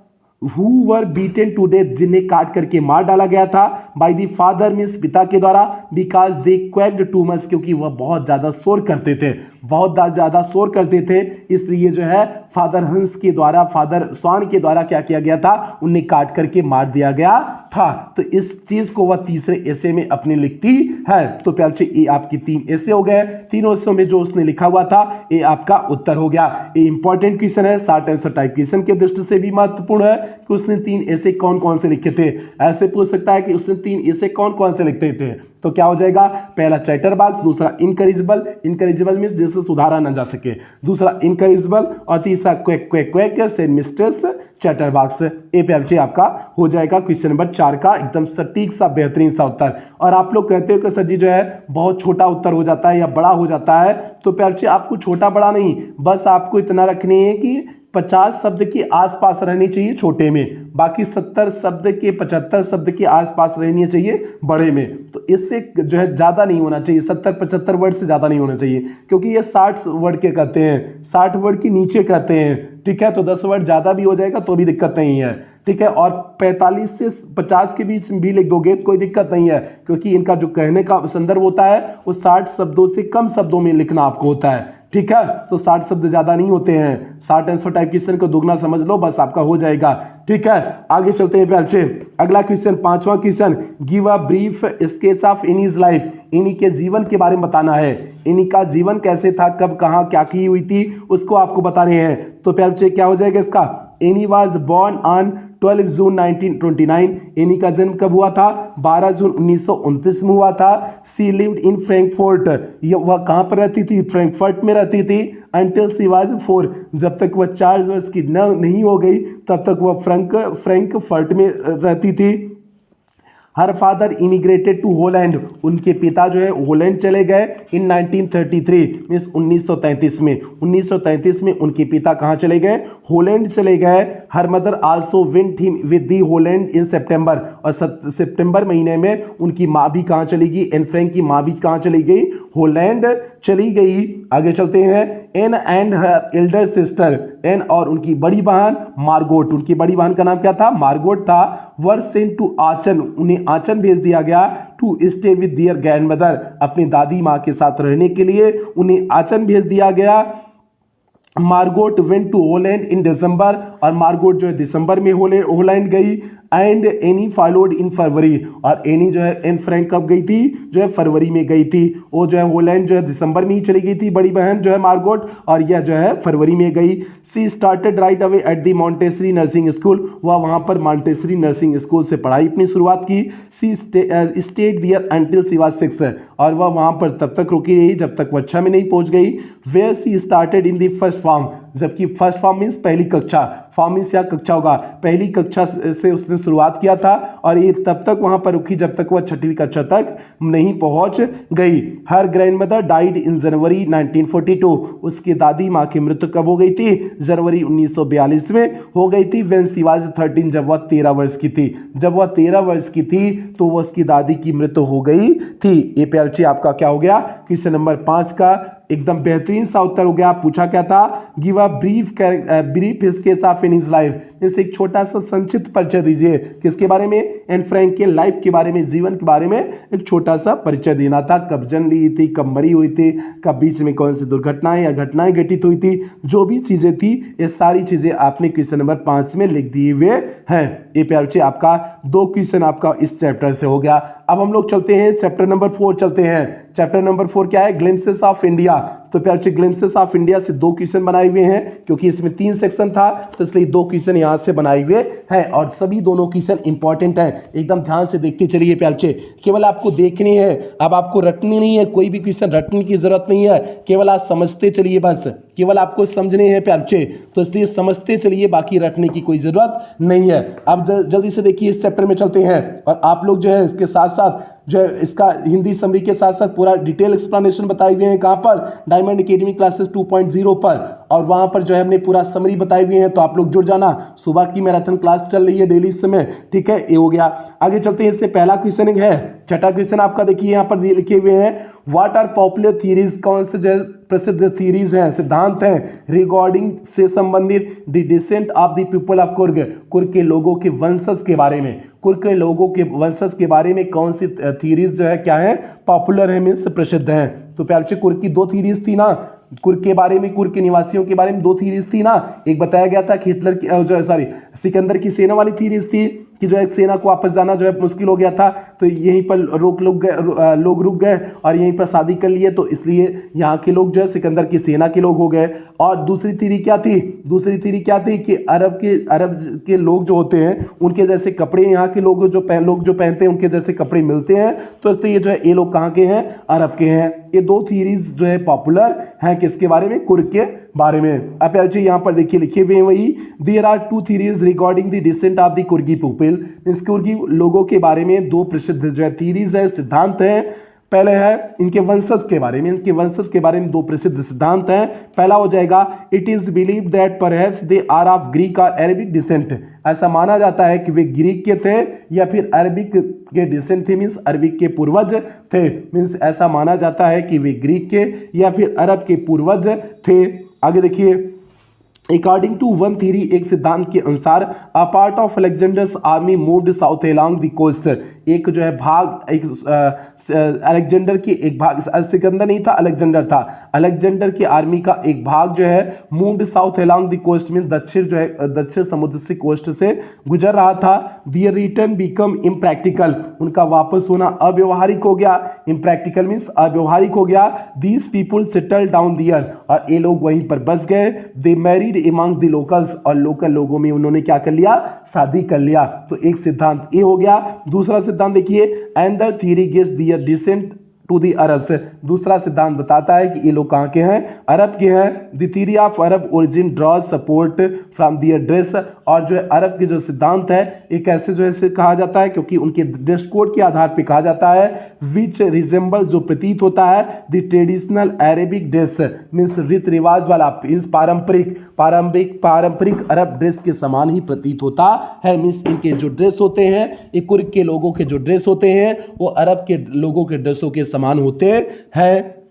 Who were beaten to death, जिन्हें काट करके मार डाला गया था, by the father मीन्स पिता के द्वारा, because they quacked too much, क्योंकि वह बहुत ज्यादा शोर करते थे, बहुत ज़्यादा शोर करते थे, इसलिए जो है फादर हंस के द्वारा, फादर स्वान के द्वारा क्या किया गया था, उन्हें काट करके मार दिया गया था। तो इस चीज को वह तीसरे ऐसे में अपने लिखती है। तो प्यार से ये आपकी 3 ऐसे हो गए, तीनों ऐसे में जो उसने लिखा हुआ था ये आपका उत्तर हो गया। ये इंपॉर्टेंट क्वेश्चन है, शॉर्ट आंसर टाइप क्वेश्चन के दृष्टि से भी महत्वपूर्ण है कि उसने 3 ऐसे कौन कौन से लिखे थे। ऐसे पूछ सकता है कि उसने 3 ऐसे कौन कौन से लिखते थे, तो क्या हो जाएगा, पहला चैटरबॉक्स, दूसरा इनकरेजिबल, इनकरेजिबल मींस जिससे सुधारा ना जा सके, दूसरा इनकरेजिबल, और तीसरा quack quack quack said mistress chatterbox. ए पे आपसे आपका हो जाएगा क्वेश्चन नंबर 4 का एकदम सटीक सा बेहतरीन सा उत्तर। और आप लोग कहते हो कि सर जी जो है बहुत छोटा उत्तर हो जाता है या बड़ा हो जाता है, तो प्यार से आपको छोटा बड़ा नहीं, बस आपको इतना रखनी है कि 50 शब्द के आसपास रहनी चाहिए छोटे में, बाकी 70 शब्द के 75 शब्द के आसपास रहनी चाहिए बड़े में। तो इससे जो है ज़्यादा नहीं होना चाहिए, 70-75 वर्ड से ज़्यादा नहीं होना चाहिए, क्योंकि ये 60 वर्ड के कहते हैं, 60 वर्ड के नीचे कहते हैं, ठीक है। तो 10 वर्ड ज़्यादा भी हो जाएगा तो भी दिक्कत नहीं है, ठीक है। और 45 से 50 के बीच भी लिख दोगे तो कोई दिक्कत नहीं है, क्योंकि इनका जो कहने का संदर्भ होता है वो 60 शब्दों से कम शब्दों में लिखना आपको होता है, ठीक है। तो 60 शब्द ज़्यादा नहीं होते हैं, शॉर्ट आंसर टाइप क्वेश्चन को दुगना समझ लो, बस आपका हो जाएगा, ठीक है। आगे चलते हैं प्यार से, अगला क्वेश्चन 5वां question, give a brief sketch of Anne's life, इन्हीं के जीवन के बारे में बताना है। इन्हीं का जीवन कैसे था, कब कहाँ क्या की हुई थी, उसको आपको बताने हैं। तो प्यार से क्या हो जाएगा इसका, any was born on 12 June 1929, any का जन्म कब हुआ था, 12 जून 1929 में हुआ था। सी लिव्ड इन फ्रैंकफर्ट, वह कहाँ पर रहती थी, फ्रैंकफर्ट में रहती थी। अंटिल सी वाज 4, जब तक वह 4 वर्ष की नहीं हो गई तब तक वह फ्रैंकफर्ट में रहती थी। Her father immigrated to Holland, उनके पिता जो है होलैंड चले गए इन 1933 मीन्स 1933 में, 1933 में उनके पिता कहाँ चले गए, होलैंड चले गए। Her mother also went him with the Holland in September, और सितंबर महीने में उनकी माँ भी कहाँ चली गई, एन फ्रैंक की माँ भी कहाँ चली गई, होलैंड चली गई। आगे चलते हैं, Anne and her elder sister, Anne और उनकी बड़ी बहन मार्गोट, उनकी बड़ी बहन का नाम क्या था, मार्गोट था। वर सेंट टू आचन, उन्हें आचन भेज दिया गया, to stay with their grandmother, अपनी दादी माँ के साथ रहने के लिए उन्हें आचन भेज दिया गया। मार्गोट वेंट टू होलैंड इन दिसंबर, और मार्गोट जो है दिसंबर में होलैंड गई। एंड एनी फॉलोड इन फरवरी, और एनी जो है एन फ्रैंक कब गई थी, जो है फरवरी में गई थी। वो जो है होलैंड जो है दिसंबर में ही चली गई थी बड़ी बहन जो है मार्गोट, और यह जो है फरवरी में गई। She started right away at the Montessori nursing school, वह वहाँ पर मॉन्टेसरी नर्सिंग स्कूल से पढ़ाई अपनी शुरुआत की। She stayed there until she was 6, और वह वहाँ पर तब तक रुकी रही जब तक वह 6 में नहीं पहुँच गई। Where she started in the first form, जबकि फर्स्ट फॉर्म मीन्स पहली कक्षा, फॉर्म मीन्स क्या कक्षा होगा, पहली कक्षा से उसने शुरुआत किया था, और ये तब तक वहाँ पर रुकी जब तक वह 6वीं कक्षा तक नहीं पहुँच गई। हर ग्रैंडमदर डाइड इन जनवरी 1942, उसकी दादी माँ की मृत्यु कब हो गई थी, जनवरी 1942 में हो गई थी। व्हेन शी वाज 13, जब वह 13 वर्ष की थी, जब वह 13 वर्ष की थी तो वह उसकी दादी की मृत्यु हो गई थी। ये प्यार से आपका क्या हो गया, क्वेश्चन नंबर 5 का एकदम बेहतरीन सा उत्तर हो गया। पूछा क्या था, give a brief sketch of Anne's life, जैसे एक छोटा सा संक्षिप्त परिचय दीजिए, किसके बारे में, एन फ्रैंक के लाइफ के बारे में, जीवन के बारे में एक छोटा सा परिचय देना था। कब जन्म ली थी, कब मरी हुई थी, कब बीच में कौन सी दुर्घटनाएं या घटनाएं घटित हुई थी, जो भी चीजें थी ये सारी चीजें आपने क्वेश्चन नंबर 5 में लिख दिए हुए हैं। ये प्यार से आपका 2 क्वेश्चन आपका इस चैप्टर से हो गया। अब हम लोग चलते हैं चैप्टर नंबर 4 चलते हैं। चैप्टर नंबर 4 क्या है, ग्लिम्पसेस ऑफ इंडिया। तो प्यार से ग्लिम्पसेस ऑफ इंडिया से 2 क्वेश्चन बनाए हुए हैं, क्योंकि इसमें 3 सेक्शन था तो इसलिए 2 क्वेश्चन यहाँ से बनाए हुए हैं, और सभी दोनों क्वेश्चन इंपॉर्टेंट है, एकदम ध्यान से देखते चलिए प्यार से। केवल आपको देखने हैं, अब आपको रटनी नहीं है, कोई भी क्वेश्चन रटने की जरूरत नहीं है, केवल आप समझते चलिए, बस केवल आपको समझने हैं प्यार से, तो इसलिए समझते चलिए, बाकी रटने की कोई जरूरत नहीं है। अब जल्दी से देखिए इस चैप्टर में चलते हैं, और आप लोग जो है इसके साथ साथ जो है इसका हिंदी समरी के साथ साथ पूरा डिटेल एक्सप्लेनेशन बताए हुए हैं, कहाँ पर, डायमंड एकेडमी क्लासेस 2.0 पर, और वहाँ पर जो है हमने पूरा समरी बताए हुए हैं, तो आप लोग जुड़ जाना। सुबह की मैराथन क्लास चल रही है डेली इस समय, ठीक है, ये हो गया। आगे चलते हैं, इससे पहला क्वेश्चन है, छठा क्वेश्चन आपका देखिए यहाँ पर लिखे हुए हैं, व्हाट आर पॉपुलर थियरीज, कौन से जो प्रसिद्ध थियरीज हैं, सिद्धांत हैं, रिगार्डिंग से संबंधित the descent of the people of Coorg, Coorg के लोगों के वंशज के बारे में, कुर्ग के लोगों के वंशज के बारे में कौन सी थियरीज जो है क्या है, पॉपुलर है मीन्स प्रसिद्ध हैं। तो प्यार से कुर्ग की 2 थियरीज थी ना, कुर्ग के बारे में, कुर्ग के निवासियों के बारे में दो थीरीज थी ना। एक बताया गया था कि हिटलर की सिकंदर की सेना वाली थीरीज थी कि जो है सेना को वापस जाना जो है मुश्किल हो गया था, तो यहीं पर लोग रुक गए और यहीं पर शादी कर लिए, तो इसलिए यहाँ के लोग जो है सिकंदर की सेना के लोग हो गए। और दूसरी थीरी क्या थी, दूसरी थीरी क्या थी कि अरब के लोग जो होते हैं उनके जैसे कपड़े यहाँ के लोग जो पहनते हैं उनके जैसे कपड़े मिलते हैं, तो इसलिए जो है ये लोग कहाँ के हैं, अरब के हैं। ये दो थीरीज जो है पॉपुलर हैं किसके बारे में, कुर्ग के बारे में। अब यहाँ पर देखिए लिखे हुए हैं वही, there are two theories regarding the descent of the Coorgi people. इस कुर्गी लोगों के बारे में दो प्रसिद्ध जो है थीरीज है, सिद्धांत है। पहले है इनके वंशज के बारे में, इनके वंशज के बारे में दो प्रसिद्ध सिद्धांत हैं। पहला हो जाएगा, it is believe that perhaps they are of Greek और अरेबिक डिसेंट। ऐसा माना जाता है कि वे ग्रीक के थे या फिर अरबिक के डिसेंट थे, मीन्स अरबिक के पूर्वज थे। मीन्स ऐसा माना जाता है कि वे ग्रीक के या फिर अरब के पूर्वज थे। आगे देखिए, अकॉर्डिंग टू वन थीरी, एक सिद्धांत के अनुसार, a part of Alexander's army moved south along the coast. एक जो है भाग, एक अलेक्जेंडर की एक भाग, सिकंदर नहीं था अलेक्जेंडर था, अलेक्जेंडर की आर्मी का एक भाग जो है moved south along the coast में दक्षिण जो है दक्षिण समुद्र से कोस्ट से गुजर रहा था। दियर रिटर्न बिकम इम्प्रैक्टिकल, उनका वापस होना अव्यवहारिक हो गया। इम्प्रैक्टिकल मीन्स अव्यवहारिक हो गया। दीज पीपुल सेटल डाउन दियर, और ये लोग वहीं पर बस गए। दे मैरिड अमंग्स द लोकल्स, और लोकल लोगों में उन्होंने क्या कर लिया, शादी कर लिया। तो एक सिद्धांत ये हो गया। दूसरा सिद्धांत देखिए, and the theory gives their descent to the Arab से। दूसरा सिद्धांत बताता है कि ये लोग कहाँ के हैं, अरब के हैं। The theory of Arab origin draws support from their dress, और जो है अरब के जो सिद्धांत है एक ऐसे जो है कहा जाता है क्योंकि उनके ड्रेस कोड के आधार पे कहा जाता है, विच रिजेंबल जो प्रतीत होता है the traditional Arabic dress, means रीत रिवाज वाला, मीन्स पारंपरिक अरब ड्रेस के समान ही प्रतीत होता है। मीन्स इनके जो ड्रेस होते हैं, ये कुर्ग के लोगों के जो ड्रेस होते हैं वो अरब के लोगों के ड्रेसों के समान होते हैं।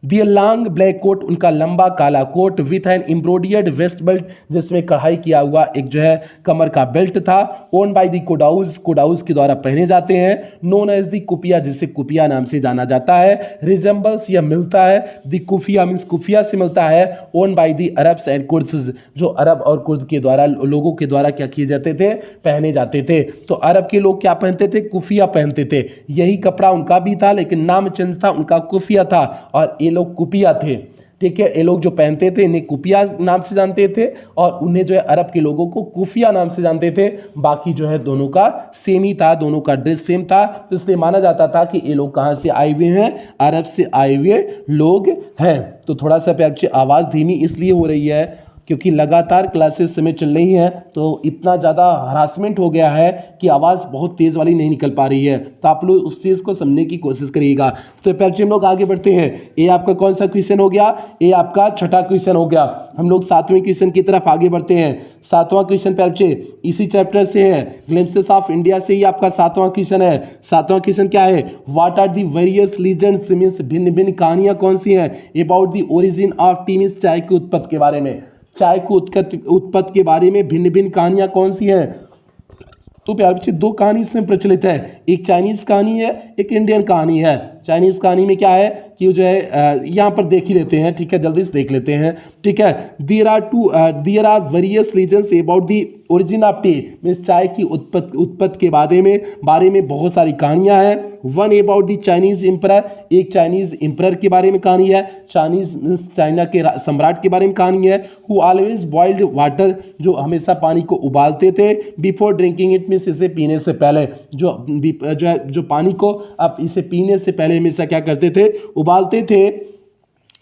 दियर लॉन्ग ब्लैक कोट, उनका लंबा काला coat, with an embroidered waist belt, जिसमें कढ़ाई किया हुआ एक जो है कमर का बेल्ट था। ओन बाय द कोडाउज, कोडाउज के द्वारा पहने जाते हैं। नोन एज द कुपिया, जिसे कुपिया नाम से जाना जाता है। रिजेंबल्स, यह मिलता है, द कुफिया मीन्स कुफिया से मिलता है। Own by the Arabs and Kurds, जो अरब और कुर्द के द्वारा लोगों के द्वारा क्या किए जाते थे, पहने जाते थे। तो अरब के लोग क्या पहनते थे, कुफिया पहनते थे। यही कपड़ा उनका भी था, लेकिन नाम चेंज था, उनका कुफिया था और ये लोग कुपिया थे। ठीक है, ये लोग जो पहनते थे इन्हें कुपिया नाम से जानते थे और उन्हें जो है अरब के लोगों को कुफिया नाम से जानते थे। बाकी जो है दोनों का सेम ही था, दोनों का ड्रेस सेम था, तो इसलिए माना जाता था कि ये लोग कहाँ से आए हुए हैं, अरब से आए हुए लोग हैं। तो थोड़ा सा प्यार बच्चे आवाज़ धीमी इसलिए हो रही है क्योंकि लगातार क्लासेस समय चल रही हैं, तो इतना ज़्यादा हरासमेंट हो गया है कि आवाज़ बहुत तेज़ वाली नहीं निकल पा रही है। तो आप लोग उस चीज़ को समझने की कोशिश करिएगा। तो प्यारे हम लोग आगे बढ़ते हैं। ये आपका कौन सा क्वेश्चन हो गया, ये आपका छठा क्वेश्चन हो गया। हम लोग सातवें क्वेश्चन की तरफ आगे बढ़ते हैं। सातवां क्वेश्चन प्यारे बच्चे इसी चैप्टर से है, ग्लिम्पसेस ऑफ इंडिया से ही आपका सातवां क्वेश्चन है। सातवां क्वेश्चन क्या है, what are the various legends, means भिन्न भिन्न कहानियाँ कौन सी हैं about the origin of tea, means चाय की उत्पत्ति के बारे में। चाय को उत्पत्ति के बारे में भिन्न भिन्न कहानियां कौन सी हैं। तो प्यारे बच्चे दो कहानी इसमें प्रचलित है, एक चाइनीज कहानी है, एक इंडियन कहानी है। चाइनीज कहानी में क्या है कि जो है यहाँ पर देख ही लेते हैं, ठीक है, जल्दी से देख लेते हैं, ठीक है। There are various legends about the origin of tea, means चाय की उत्पत्ति के बारे में बहुत सारी कहानियां हैं। One about the Chinese emperor, एक चाइनीज एम्परर के बारे में कहानी है, चाइनीज मीन्स चाइना के सम्राट के बारे में कहानी है। हु ऑलवेज बॉइल्ड वाटर, जो हमेशा पानी को उबालते थे, बिफोर ड्रिंकिंग इट, मीन्स इसे पीने से पहले, जो पानी को आप इसे पीने से पहले हमेशा क्या करते थे, उबालते थे।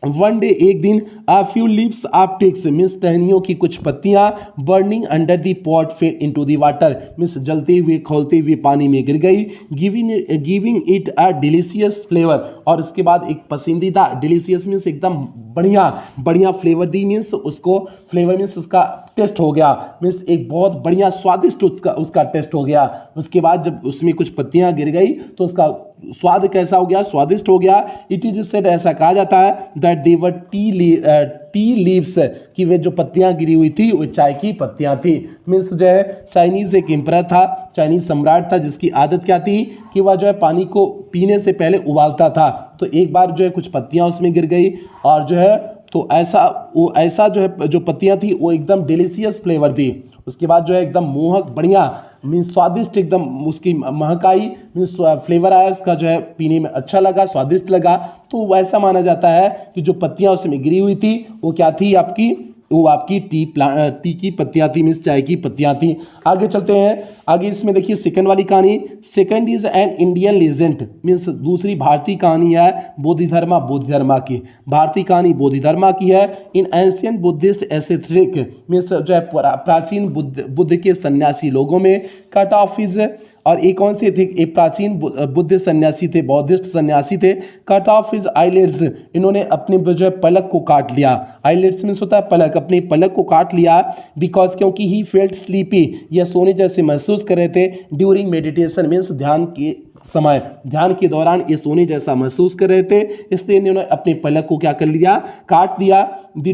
वन डे, एक दिन, a few leaves of twigs, means टहनियों की कुछ पत्तियां, burning under the pot fell into the water, means जलते हुए खौलते हुए पानी में गिर गई। Giving it a delicious flavour, और उसके बाद एक पसंदीदा, डिलीशियस मीन्स एकदम बढ़िया फ्लेवर दी, मीन्स उसको फ्लेवर मीन्स उसका टेस्ट हो गया, मीन्स एक बहुत बढ़िया स्वादिष्ट उसका टेस्ट हो गया। उसके बाद जब उसमें कुछ पत्तियां गिर गई तो उसका स्वाद कैसा हो गया, स्वादिष्ट हो गया। इट इज सेड, ऐसा कहा जाता है, that they were tea leaves, कि वे जो पत्तियां गिरी हुई थी वो चाय की पत्तियां थी। मीन्स जो है चाइनीज एक एम्परर था, चाइनीज सम्राट था, जिसकी आदत क्या थी कि वह जो है पानी को पीने से पहले उबालता था। तो एक बार जो है कुछ पत्तियां उसमें गिर गई और जो है तो ऐसा जो है जो पत्तियां थी वो एकदम डिलीशियस फ्लेवर थी। उसके बाद जो है एकदम मोहक बढ़िया मीन्स स्वादिष्ट एकदम उसकी महक आई, मीन्स फ्लेवर आया उसका, जो है पीने में अच्छा लगा, स्वादिष्ट लगा। तो वैसा माना जाता है कि जो पत्तियां उसमें गिरी हुई थी वो क्या थी आपकी, वो आपकी टी की पत्तियां थी, मीन्स चाय की पत्तियां थी। आगे चलते हैं। आगे इसमें देखिए सेकंड वाली कहानी, second is an Indian legend, means दूसरी भारतीय कहानी है बोधिधर्मा की। भारतीय कहानी बोधिधर्मा की है। इन एंशियंट बुद्धिस्ट एसेथरिक, मीन्स जो है प्राचीन बुद्ध के सन्यासी लोगों में कट ऑफ इज, और एक कौन से थे, एक प्राचीन बुद्ध सन्यासी थे, बौद्धिस्ट सन्यासी थे। कट ऑफ हिज आईलिड्स, इन्होंने अपने जो है पलक को काट लिया। आईलिड्स मीन्स होता है पलक, अपनी पलक को काट लिया। बिकॉज क्योंकि ही फेल्ट स्लीपी, यह सोने जैसे महसूस कर रहे थे। ड्यूरिंग मेडिटेशन मीन्स ध्यान के समय, ध्यान के दौरान ये सोने जैसा महसूस कर रहे थे, इसलिए इन्होंने अपने पलक को क्या कर लिया, काट दिया। The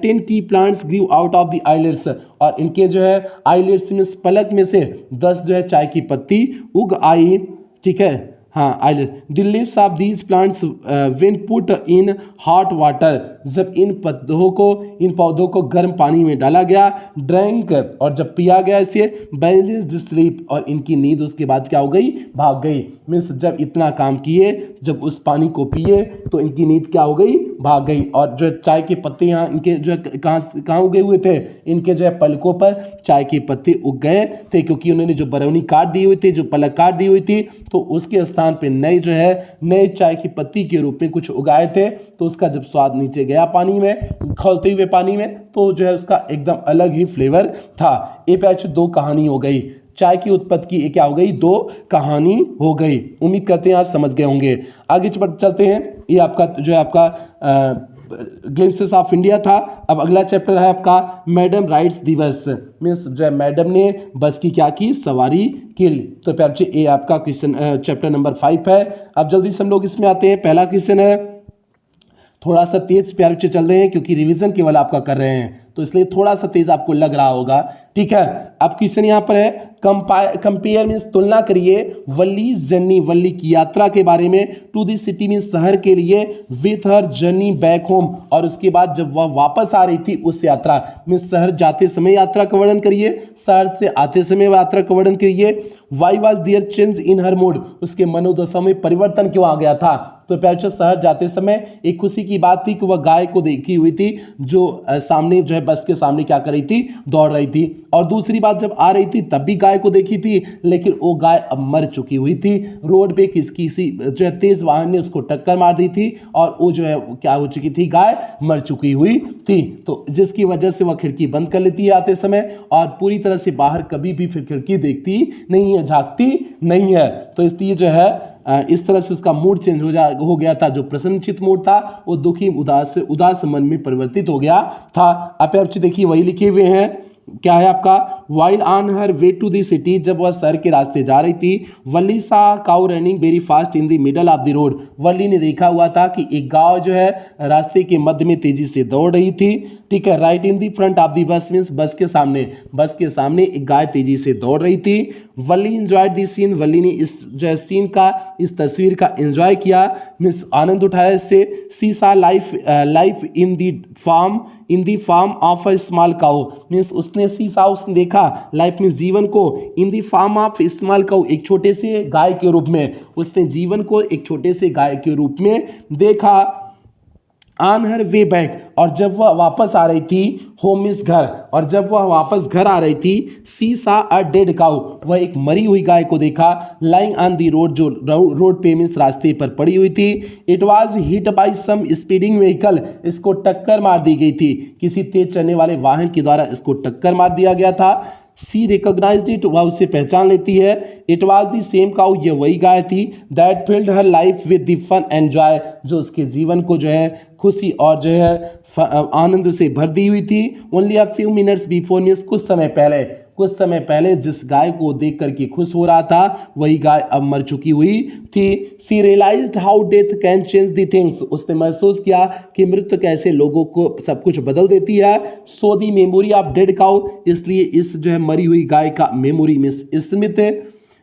10 tea plants grew out of the eyelids, और इनके जो है आईलिड्स मीन्स पलक में से 10 जो है चाय की पत्ती उग आई। ठीक है, हाँ eyelid. The leaves of these plants when put in hot water, जब इन पौधों को गर्म पानी में डाला गया। ड्रैंक, और जब पिया गया इसे। बैलेंस्ड स्लीप, और इनकी नींद उसके बाद क्या हो गई, भाग गई। मीन्स जब इतना काम किए, जब उस पानी को पिए तो इनकी नींद क्या हो गई, भाग गई। और जो चाय के पत्ते यहाँ इनके जो है कहाँ उगे हुए थे, इनके जो है पलकों पर चाय के पत्ते उग गए थे, क्योंकि उन्होंने जो बरौनी काट दी हुई थी, जो पलक काट दी हुई थी, तो उसके स्थान पे नए जो है नए चाय की पत्ती के रूप में कुछ उगाए थे। तो उसका जब स्वाद नीचे गया पानी में, खौलते हुए पानी में, तो जो है उसका एकदम अलग ही फ्लेवर था। ये पैच 2 कहानी हो गई। चाय की उत्पत्ति की क्या हो गई, 2 कहानी हो गई। उम्मीद करते हैं आप समझ गए होंगे। आगे चलते हैं। ये आपका जो है आपका ग्लिम्पसेस ऑफ इंडिया था। अब अगला चैप्टर है आपका मैडम राइट्स दिवस, मीन्स जो है मैडम ने बस की क्या की, सवारी की। तो प्यार बच्चे ये आपका क्वेश्चन चैप्टर नंबर 5 है। अब जल्दी से हम लोग इसमें आते हैं। पहला क्वेश्चन है, थोड़ा सा तेज प्यार बच्चे चल रहे हैं क्योंकि रिवीजन केवल आपका कर रहे हैं, तो इसलिए थोड़ा सा तेज आपको लग रहा होगा। ठीक है, अब क्वेश्चन यहाँ पर है, कंपेयर मीन्स तुलना करिए वल्ली जर्नी, वल्ली की यात्रा के बारे में, टू दी सिटी मीन्स शहर के लिए, with her journey back home, और उसके बाद जब वह वापस आ रही थी उस यात्रा मीन्स शहर जाते समय यात्रा का वर्णन करिए, शहर से आते समय यात्रा का वर्णन करिए। Why was there change in her mood, उसके मनोदशा में परिवर्तन क्यों आ गया था। तो प्यारे शहर जाते समय एक खुशी की बात थी कि वह गाय को देखी हुई थी जो सामने जो है बस के सामने क्या कर रही थी, दौड़ रही थी। और दूसरी बात, जब आ रही थी तब भी गाय को देखी थी, लेकिन वो गाय अब मर चुकी हुई थी। रोड पे किसी जो है तेज वाहन ने उसको टक्कर मार दी थी, और वो जो है क्या हो चुकी थी, गाय मर चुकी हुई थी। तो जिसकी वजह से वह खिड़की बंद कर लेती है आते समय, और पूरी तरह से बाहर कभी भी फिर खिड़की देखती नहीं है, झांकती नहीं है। तो इसलिए जो है इस तरह से उसका मूड चेंज हो गया था। जो प्रसन्नचित मूड था वो दुखी उदास मन में परिवर्तित हो गया था। आप देखिए वही लिखे हुए हैं, क्या है आपका, while on her way to the city, जब वह शहर के रास्ते जा रही थी, Valli saw cow running very fast in the middle of the road, Valli ने देखा हुआ था कि एक गाय जो है रास्ते के मध्य में तेजी से दौड़ रही थी। ठीक है, right in the front of the बस मीन्स बस के सामने एक गाय तेजी से दौड़ रही थी। वल्ली एंजॉयड दी सीन, वल्ली ने इस जो है सीन का, इस तस्वीर का एंजॉय किया मीन्स आनंद उठाया इससे। She saw life in the form of a small cow means उसने उसने देखा लाइफ में जीवन को, in the form of small cow एक छोटे से गाय के रूप में, उसने जीवन को एक छोटे से गाय के रूप में देखा। ऑन हर वे बैक, और जब वह वापस आ रही थी, होम मीन्स घर, और जब वह वापस घर आ रही थी, सी सा अ डेड काउ, वह एक मरी हुई गाय को देखा। लाइंग ऑन दी रोड, जो रोड पे मीन्स रास्ते पर पड़ी हुई थी। It was hit by some speeding vehicle, इसको टक्कर मार दी गई थी, किसी तेज चलने वाले वाहन के द्वारा इसको टक्कर मार दिया गया था। सी रिकॉग्नाइज्ड इट, वह उसे पहचान लेती है। It was the same cow, ये वही गाय थी। That filled her life with the fun and joy, जो उसके जीवन को जो है खुशी और जो है आनंद से भर दी हुई थी। Only a few minutes before means कुछ समय पहले जिस गाय को देख करके खुश हो रहा था, वही गाय अब मर चुकी हुई थी। She realised how death can change the things, उसने महसूस किया कि मृत्यु कैसे लोगों को सब कुछ बदल देती है। So the memory of dead cow, इसलिए इस जो है मरी हुई गाय का मेमोरी में स्मृति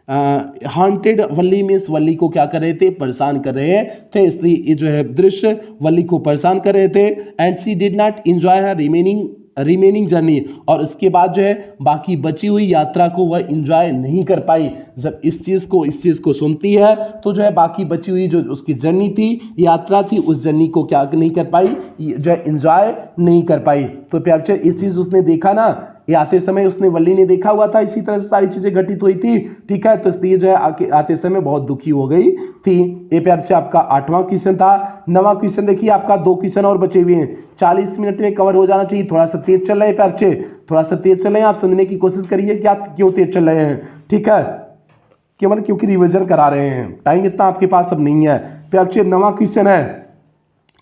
हॉन्टेड वल्ली मीन्स वल्ली को क्या कर रहे थे, परेशान कर रहे थे, इसलिए ये जो है दृश्य वल्ली को परेशान कर रहे थे। And she did not enjoy her remaining journey, और उसके बाद जो है बाकी बची हुई यात्रा को वह इंजॉय नहीं कर पाई। जब इस चीज़ को सुनती है तो जो है बाकी बची हुई जो उसकी जर्नी थी, यात्रा थी, उस जर्नी को क्या नहीं कर पाई, जो है इंजॉय नहीं कर पाई। तो प्यार इस चीज़ उसने देखा ना, ये आते समय उसने वल्ली ने देखा हुआ था, इसी तरह से सारी चीजें घटित हुई थी, ठीक है। तो इसलिए जो है आते समय बहुत दुखी हो गई थी। ये प्यार से आपका 8वां क्वेश्चन था। 9वां क्वेश्चन देखिए, आपका 2 क्वेश्चन और बचे हुए हैं, 40 मिनट में कवर हो जाना चाहिए। थोड़ा सा तेज चल रहे हैं प्यार से, थोड़ा सा तेज चल रहे हैं, आप समझने की कोशिश करिए कि आप क्यों तेज चल रहे हैं, ठीक है। केवल क्योंकि रिविजन करा रहे हैं, टाइम इतना आपके पास अब नहीं है। प्यार से 9वां क्वेश्चन है,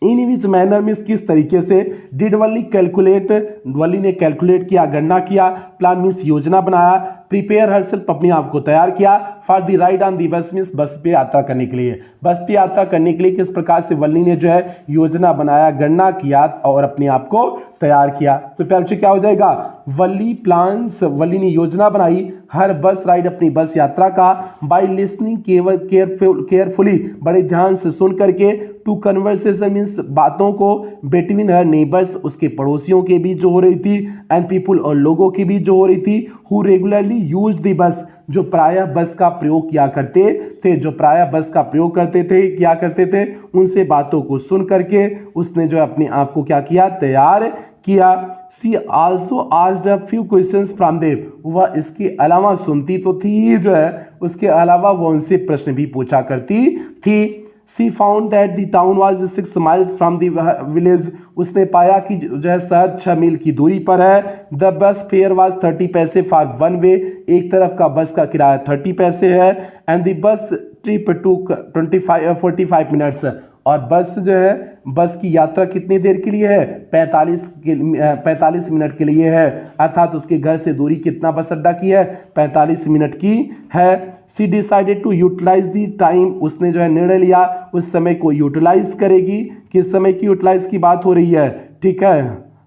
इन विच मैनर में किस तरीके से डिड वल्ली कैलकुलेट, वल्ली ने कैलकुलेट किया, गणना किया, प्लान मीन्स योजना बनाया, प्रिपेयर हरसेल्फ अपने आप को तैयार किया, for the ride on the बस मीन्स बस पे यात्रा करने के लिए, बस पे यात्रा करने के लिए किस प्रकार से वल्ली ने जो है योजना बनाया, गणना किया और अपने आप को तैयार किया। तो प्यार से क्या हो जाएगा, वल्ली प्लान्स, वल्ली ने योजना बनाई हर बस राइड, अपनी बस यात्रा का, बाय लिसनिंग केयरफुली, बड़े ध्यान से सुन करके, टू कन्वर्सेशन मीन्स बातों को, बिटवीन हर नेबर्स, उसके पड़ोसियों के बीच जो हो रही थी, एंड पीपुल और लोगों के बीच जो हो रही थी, हु रेगुलरली यूज दी बस, जो प्रायः बस का प्रयोग किया करते थे, जो प्रायः बस का प्रयोग करते थे, क्या करते थे, उनसे बातों को सुन करके उसने जो अपने आप को क्या किया, तैयार किया। She also asked a few questions from them, वह इसके अलावा सुनती तो थी जो है, उसके अलावा वह उनसे प्रश्न भी पूछा करती थी। She found that the town was 6 miles from the village, उसने पाया कि जो है शहर 6 मील की दूरी पर है। द बस फेयर वाज 30 पैसे फॉर वन वे, एक तरफ का बस का किराया 30 पैसे है। And the bus trip to 45 minutes, और बस जो है, बस की यात्रा कितनी देर के लिए है, 45 मिनट के लिए है, अर्थात उसके घर से दूरी कितना बस अड्डा की है, 45 मिनट की है। She decided to utilise the time, उसने जो है निर्णय लिया उस समय को यूटिलाइज करेगी। किस समय की यूटिलाइज की बात हो रही है, ठीक है,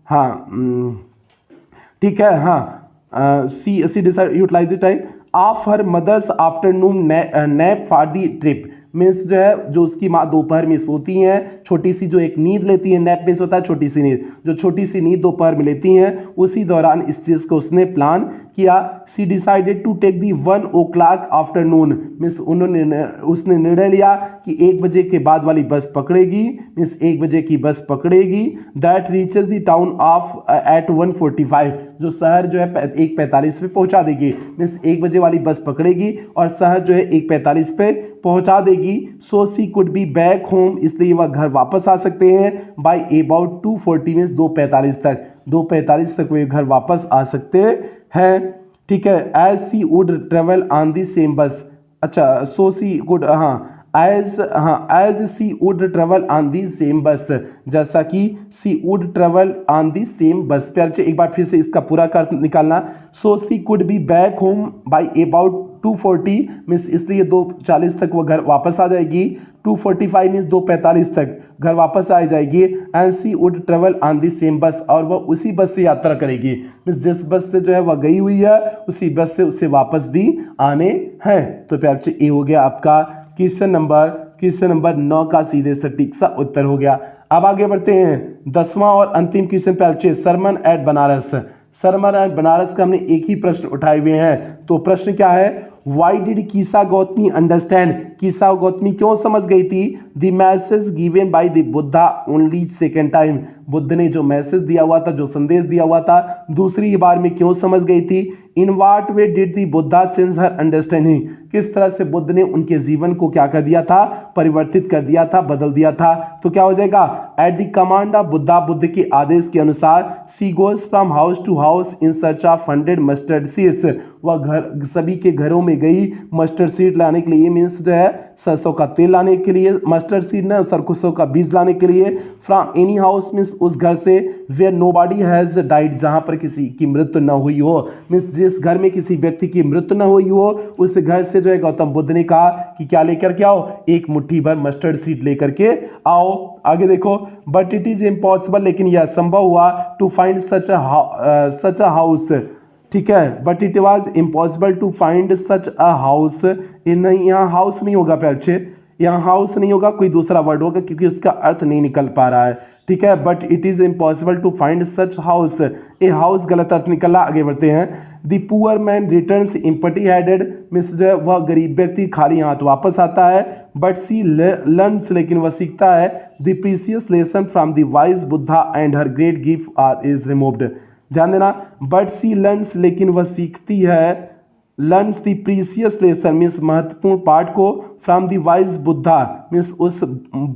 हाँ ठीक है, हाँ, she decide utilise the time of her mother's afternoon nap for the trip, means जो है जो उसकी माँ दोपहर में सोती हैं, छोटी सी जो एक नींद लेती है, नैप में सोता है छोटी सी नींद, जो छोटी सी नींद दोपहर में लेती हैं, उसी दौरान इस चीज़ को उसने प्लान किया। She decided to take the 1 o'clock afternoon, means उसने निर्णय लिया कि 1 बजे के बाद वाली बस पकड़ेगी, मीन्स 1 बजे की बस पकड़ेगी। That reaches the town of at 1:45, जो शहर जो है 1:45 पे पहुंचा देगी, मीन्स 1 बजे वाली बस पकड़ेगी और शहर जो है 1:45 पे पहुंचा देगी। सो she could be back home, इसलिए वह घर वापस आ सकते हैं बाय अबाउट 2:40 मीन्स 2:45 तक, 2:45 तक वे घर वापस आ सकते हैं, ठीक है। As she would travel on the same bus, अच्छा, so she good, as she would travel on the same bus, जैसा कि she would travel on the same bus. प्यार से एक बार फिर से इसका पूरा अर्थ निकालना। So she could be back home by about 2:40 means, इसलिए 2:40 तक वह घर वापस आ जाएगी। 2:45 मीन्स 2:45 तक घर वापस आ जाएगी। And she would travel on the same bus, और वह उसी बस से यात्रा करेगी, मीन्स जिस बस से जो है वह गई हुई है उसी बस से उससे वापस भी आने हैं। तो प्यार से ये हो गया आपका क्वेश्चन नंबर 9 का सीधे सटीक सा उत्तर हो गया। अब आगे बढ़ते हैं 10वां और अंतिम क्वेश्चन प्यार से, सरमन एट बनारस। सरमन एट बनारस का हमने एक ही प्रश्न उठाए हुए हैं। तो प्रश्न क्या है, why did Kisa Gautami understand, Kisa Gautami क्यों समझ गई थी the message given by the Buddha only second time, Buddha ने जो मैसेज दिया हुआ था, जो संदेश दिया हुआ था, दूसरी बार में क्यों समझ गई थी। In what way did the Buddha change her understanding, किस तरह से बुद्ध ने उनके जीवन को क्या कर दिया था, परिवर्तित कर दिया था, बदल दिया था। तो क्या हो जाएगा, at the command of Buddha, Buddha के आदेश के अनुसार, she goes from house to house in search of 100 mustard seeds, वह घर सभी के घरों में गई मस्टर्ड सीड लाने के लिए, मीन्स जो है सरसों का तेल लाने के लिए, मस्टर्ड सीड ना सरसों का बीज लाने के लिए। फ्रॉम एनी हाउस मीन्स उस घर से, वेयर नोबॉडी हैज डाइड, जहां पर किसी की मृत्यु न हुई हो, मीन्स जिस घर में किसी व्यक्ति की मृत्यु न हुई हो, उस घर से जो है गौतम बुद्ध ने कहा कि क्या लेकर के आओ, एक मुट्ठी भर मस्टर्ड सीड लेकर के आओ। आगे देखो, बट इट इज इम्पॉसिबल, लेकिन यह संभव हुआ to find such a house, ठीक है, but it was impossible to find such a house in, यहाँ हाउस नहीं होगा प्यारे बच्चे, यहाँ हाउस नहीं होगा, कोई दूसरा वर्ड होगा क्योंकि उसका अर्थ नहीं निकल पा रहा है। ठीक है, but it is impossible to find such house, a house गलत अर्थ निकला। आगे बढ़ते हैं। The poor man returns empty handed, means जो है वह गरीब व्यक्ति खाली हाथ वापस आता है। बट सी लर्न्स, लेकिन वह सीखता है, the precious lesson from the wise Buddha and her great gift are is removed. ध्यान देना, बट सी लर्न्स, लेकिन वह सीखती है, learns the precious lesson means महत्वपूर्ण पाठ को, from the wise Buddha means उस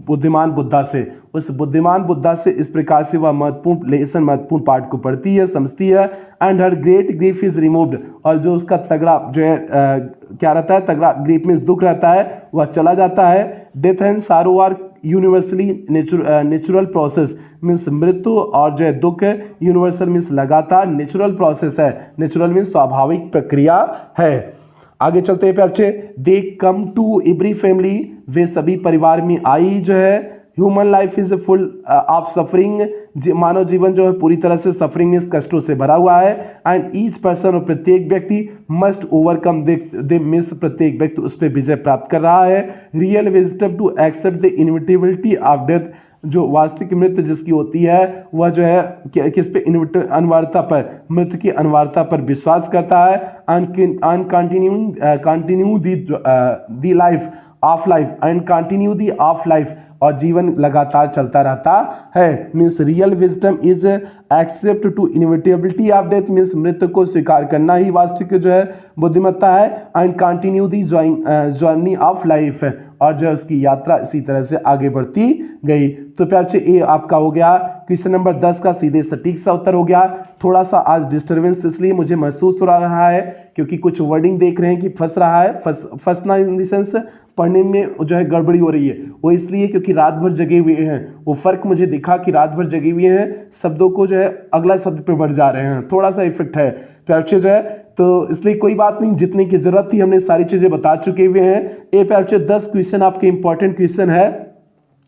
बुद्धिमान बुद्धा से, उस बुद्धिमान बुद्धा से इस प्रकार से वह महत्वपूर्ण लेसन, महत्वपूर्ण पाठ को पढ़ती है, समझती है। And her great grief is removed, और जो उसका तगड़ा जो है क्या रहता है, तगड़ा ग्रीफ मीन्स दुख रहता है, वह चला जाता है। Death and sorrow are universally natural process, means मृत्यु और जो है दुख है, यूनिवर्सल मीन्स लगातार, नेचुरल प्रोसेस है, नेचुरल मीन्स स्वाभाविक प्रक्रिया है। आगे चलते हैं बच्चे। They come to every family, वे सभी परिवार में आई जो है। Human life is full of suffering, मानव जीवन जो है पूरी तरह से सफरिंग मीन्स कष्टों से भरा हुआ है। एंड ईच पर्सन, और प्रत्येक व्यक्ति मस्ट ओवरकम दे मीन्स प्रत्येक व्यक्ति उस पर विजय प्राप्त कर रहा है। Real wisdom to accept the inevitability of death, जो वास्तविक मृत्यु जिसकी होती है वह जो है किस पे, अनिवार्यता पर, मृत्यु की अनिवार्यता पर विश्वास करता है। Continue the life of life and continue the of life, और जीवन लगातार चलता रहता है। Means real wisdom is accept to inevitability of death, means मृत्यु को स्वीकार करना ही वास्तविक जो है बुद्धिमत्ता है। And continue the journey of life, और जो उसकी यात्रा इसी तरह से आगे बढ़ती गई। तो प्यार से ये आपका हो गया क्वेश्चन नंबर 10 का सीधे सटीक सा उत्तर हो गया। थोड़ा सा आज डिस्टर्बेंस इसलिए मुझे महसूस हो रहा है क्योंकि कुछ वर्डिंग देख रहे हैं कि फंस रहा है, फंसना इन द सेंस पढ़ने में जो है गड़बड़ी हो रही है, वो इसलिए क्योंकि रात भर जगे हुए हैं। वो फर्क मुझे दिखा कि रात भर जगे हुए हैं, शब्दों को जो है अगला शब्द पे बढ़ जा रहे हैं, थोड़ा सा इफेक्ट है प्यार से जो है। तो इसलिए कोई बात नहीं, जितने की जरूरत थी हमने सारी चीजें बता चुके हुए हैं। ये प्यार से 10 क्वेश्चन आपके इंपॉर्टेंट क्वेश्चन है,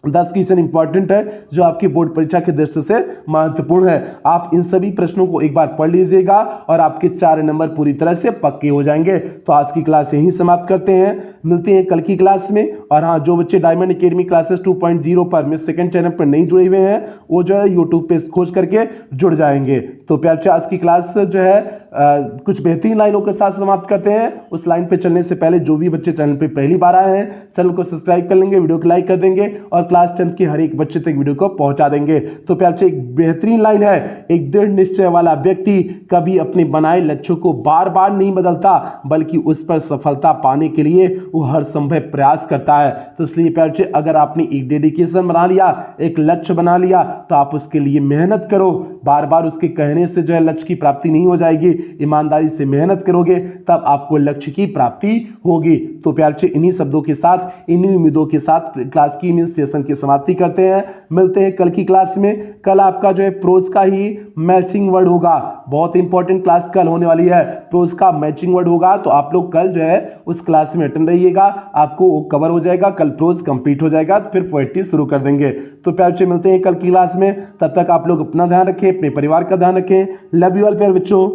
10 क्वेश्चन इंपॉर्टेंट है जो आपकी बोर्ड परीक्षा की दृष्टि से महत्वपूर्ण है। आप इन सभी प्रश्नों को एक बार पढ़ लीजिएगा और आपके 4 नंबर पूरी तरह से पक्के हो जाएंगे। तो आज की क्लास यहीं समाप्त करते हैं, मिलते हैं कल की क्लास में। और हाँ, जो बच्चे डायमंड एकेडमी क्लासेस 2.0 पर मेरे सेकंड चैनल पर नहीं जुड़े हुए हैं वो जो है यूट्यूब पे खोज करके जुड़ जाएंगे। तो प्यार से आज की क्लास जो है कुछ बेहतरीन लाइनों के साथ समाप्त करते हैं। उस लाइन पे चलने से पहले जो भी बच्चे चैनल पे पहली बार आए हैं चैनल को सब्सक्राइब कर लेंगे, वीडियो को लाइक कर देंगे और क्लास 10 के हर एक बच्चे तक वीडियो को पहुंचा देंगे। तो प्यार से एक बेहतरीन लाइन है, एक दृढ़ निश्चय वाला व्यक्ति कभी अपने बनाए लक्ष्यों को बार बार नहीं बदलता बल्कि उस पर सफलता पाने के लिए वो हर संभव प्रयास करता है। तो इसलिए प्यार से अगर आपने एक डेडिकेशन बना लिया, एक लक्ष्य बना लिया तो आप उसके लिए मेहनत करो। बार बार उसके कहने से जो है लक्ष्य की प्राप्ति नहीं हो जाएगी, ईमानदारी से मेहनत करोगे तब आपको लक्ष्य की प्राप्ति होगी। तो प्यार से इन्हीं शब्दों के साथ, इन्हीं उम्मीदों के साथ क्लास की मीन्स सेशन की समाप्ति करते हैं। मिलते हैं कल की क्लास में। कल आपका जो है प्रोज का ही मैचिंग वर्ड होगा, बहुत इंपॉर्टेंट क्लास कल होने वाली है, प्रोज का मैचिंग वर्ड होगा। तो आप लोग कल जो है उस क्लास में अटेंड रहिएगा, आपको वो कवर हो जाएगा, कल प्रोज कंप्लीट हो जाएगा, फिर पोएट्री शुरू कर देंगे। तो प्यार से मिलते हैं कल की क्लास में, तब तक आप लोग अपना ध्यान रखें, अपने परिवार का ध्यान रखें। लव यू ऑल प्यारे बच्चों।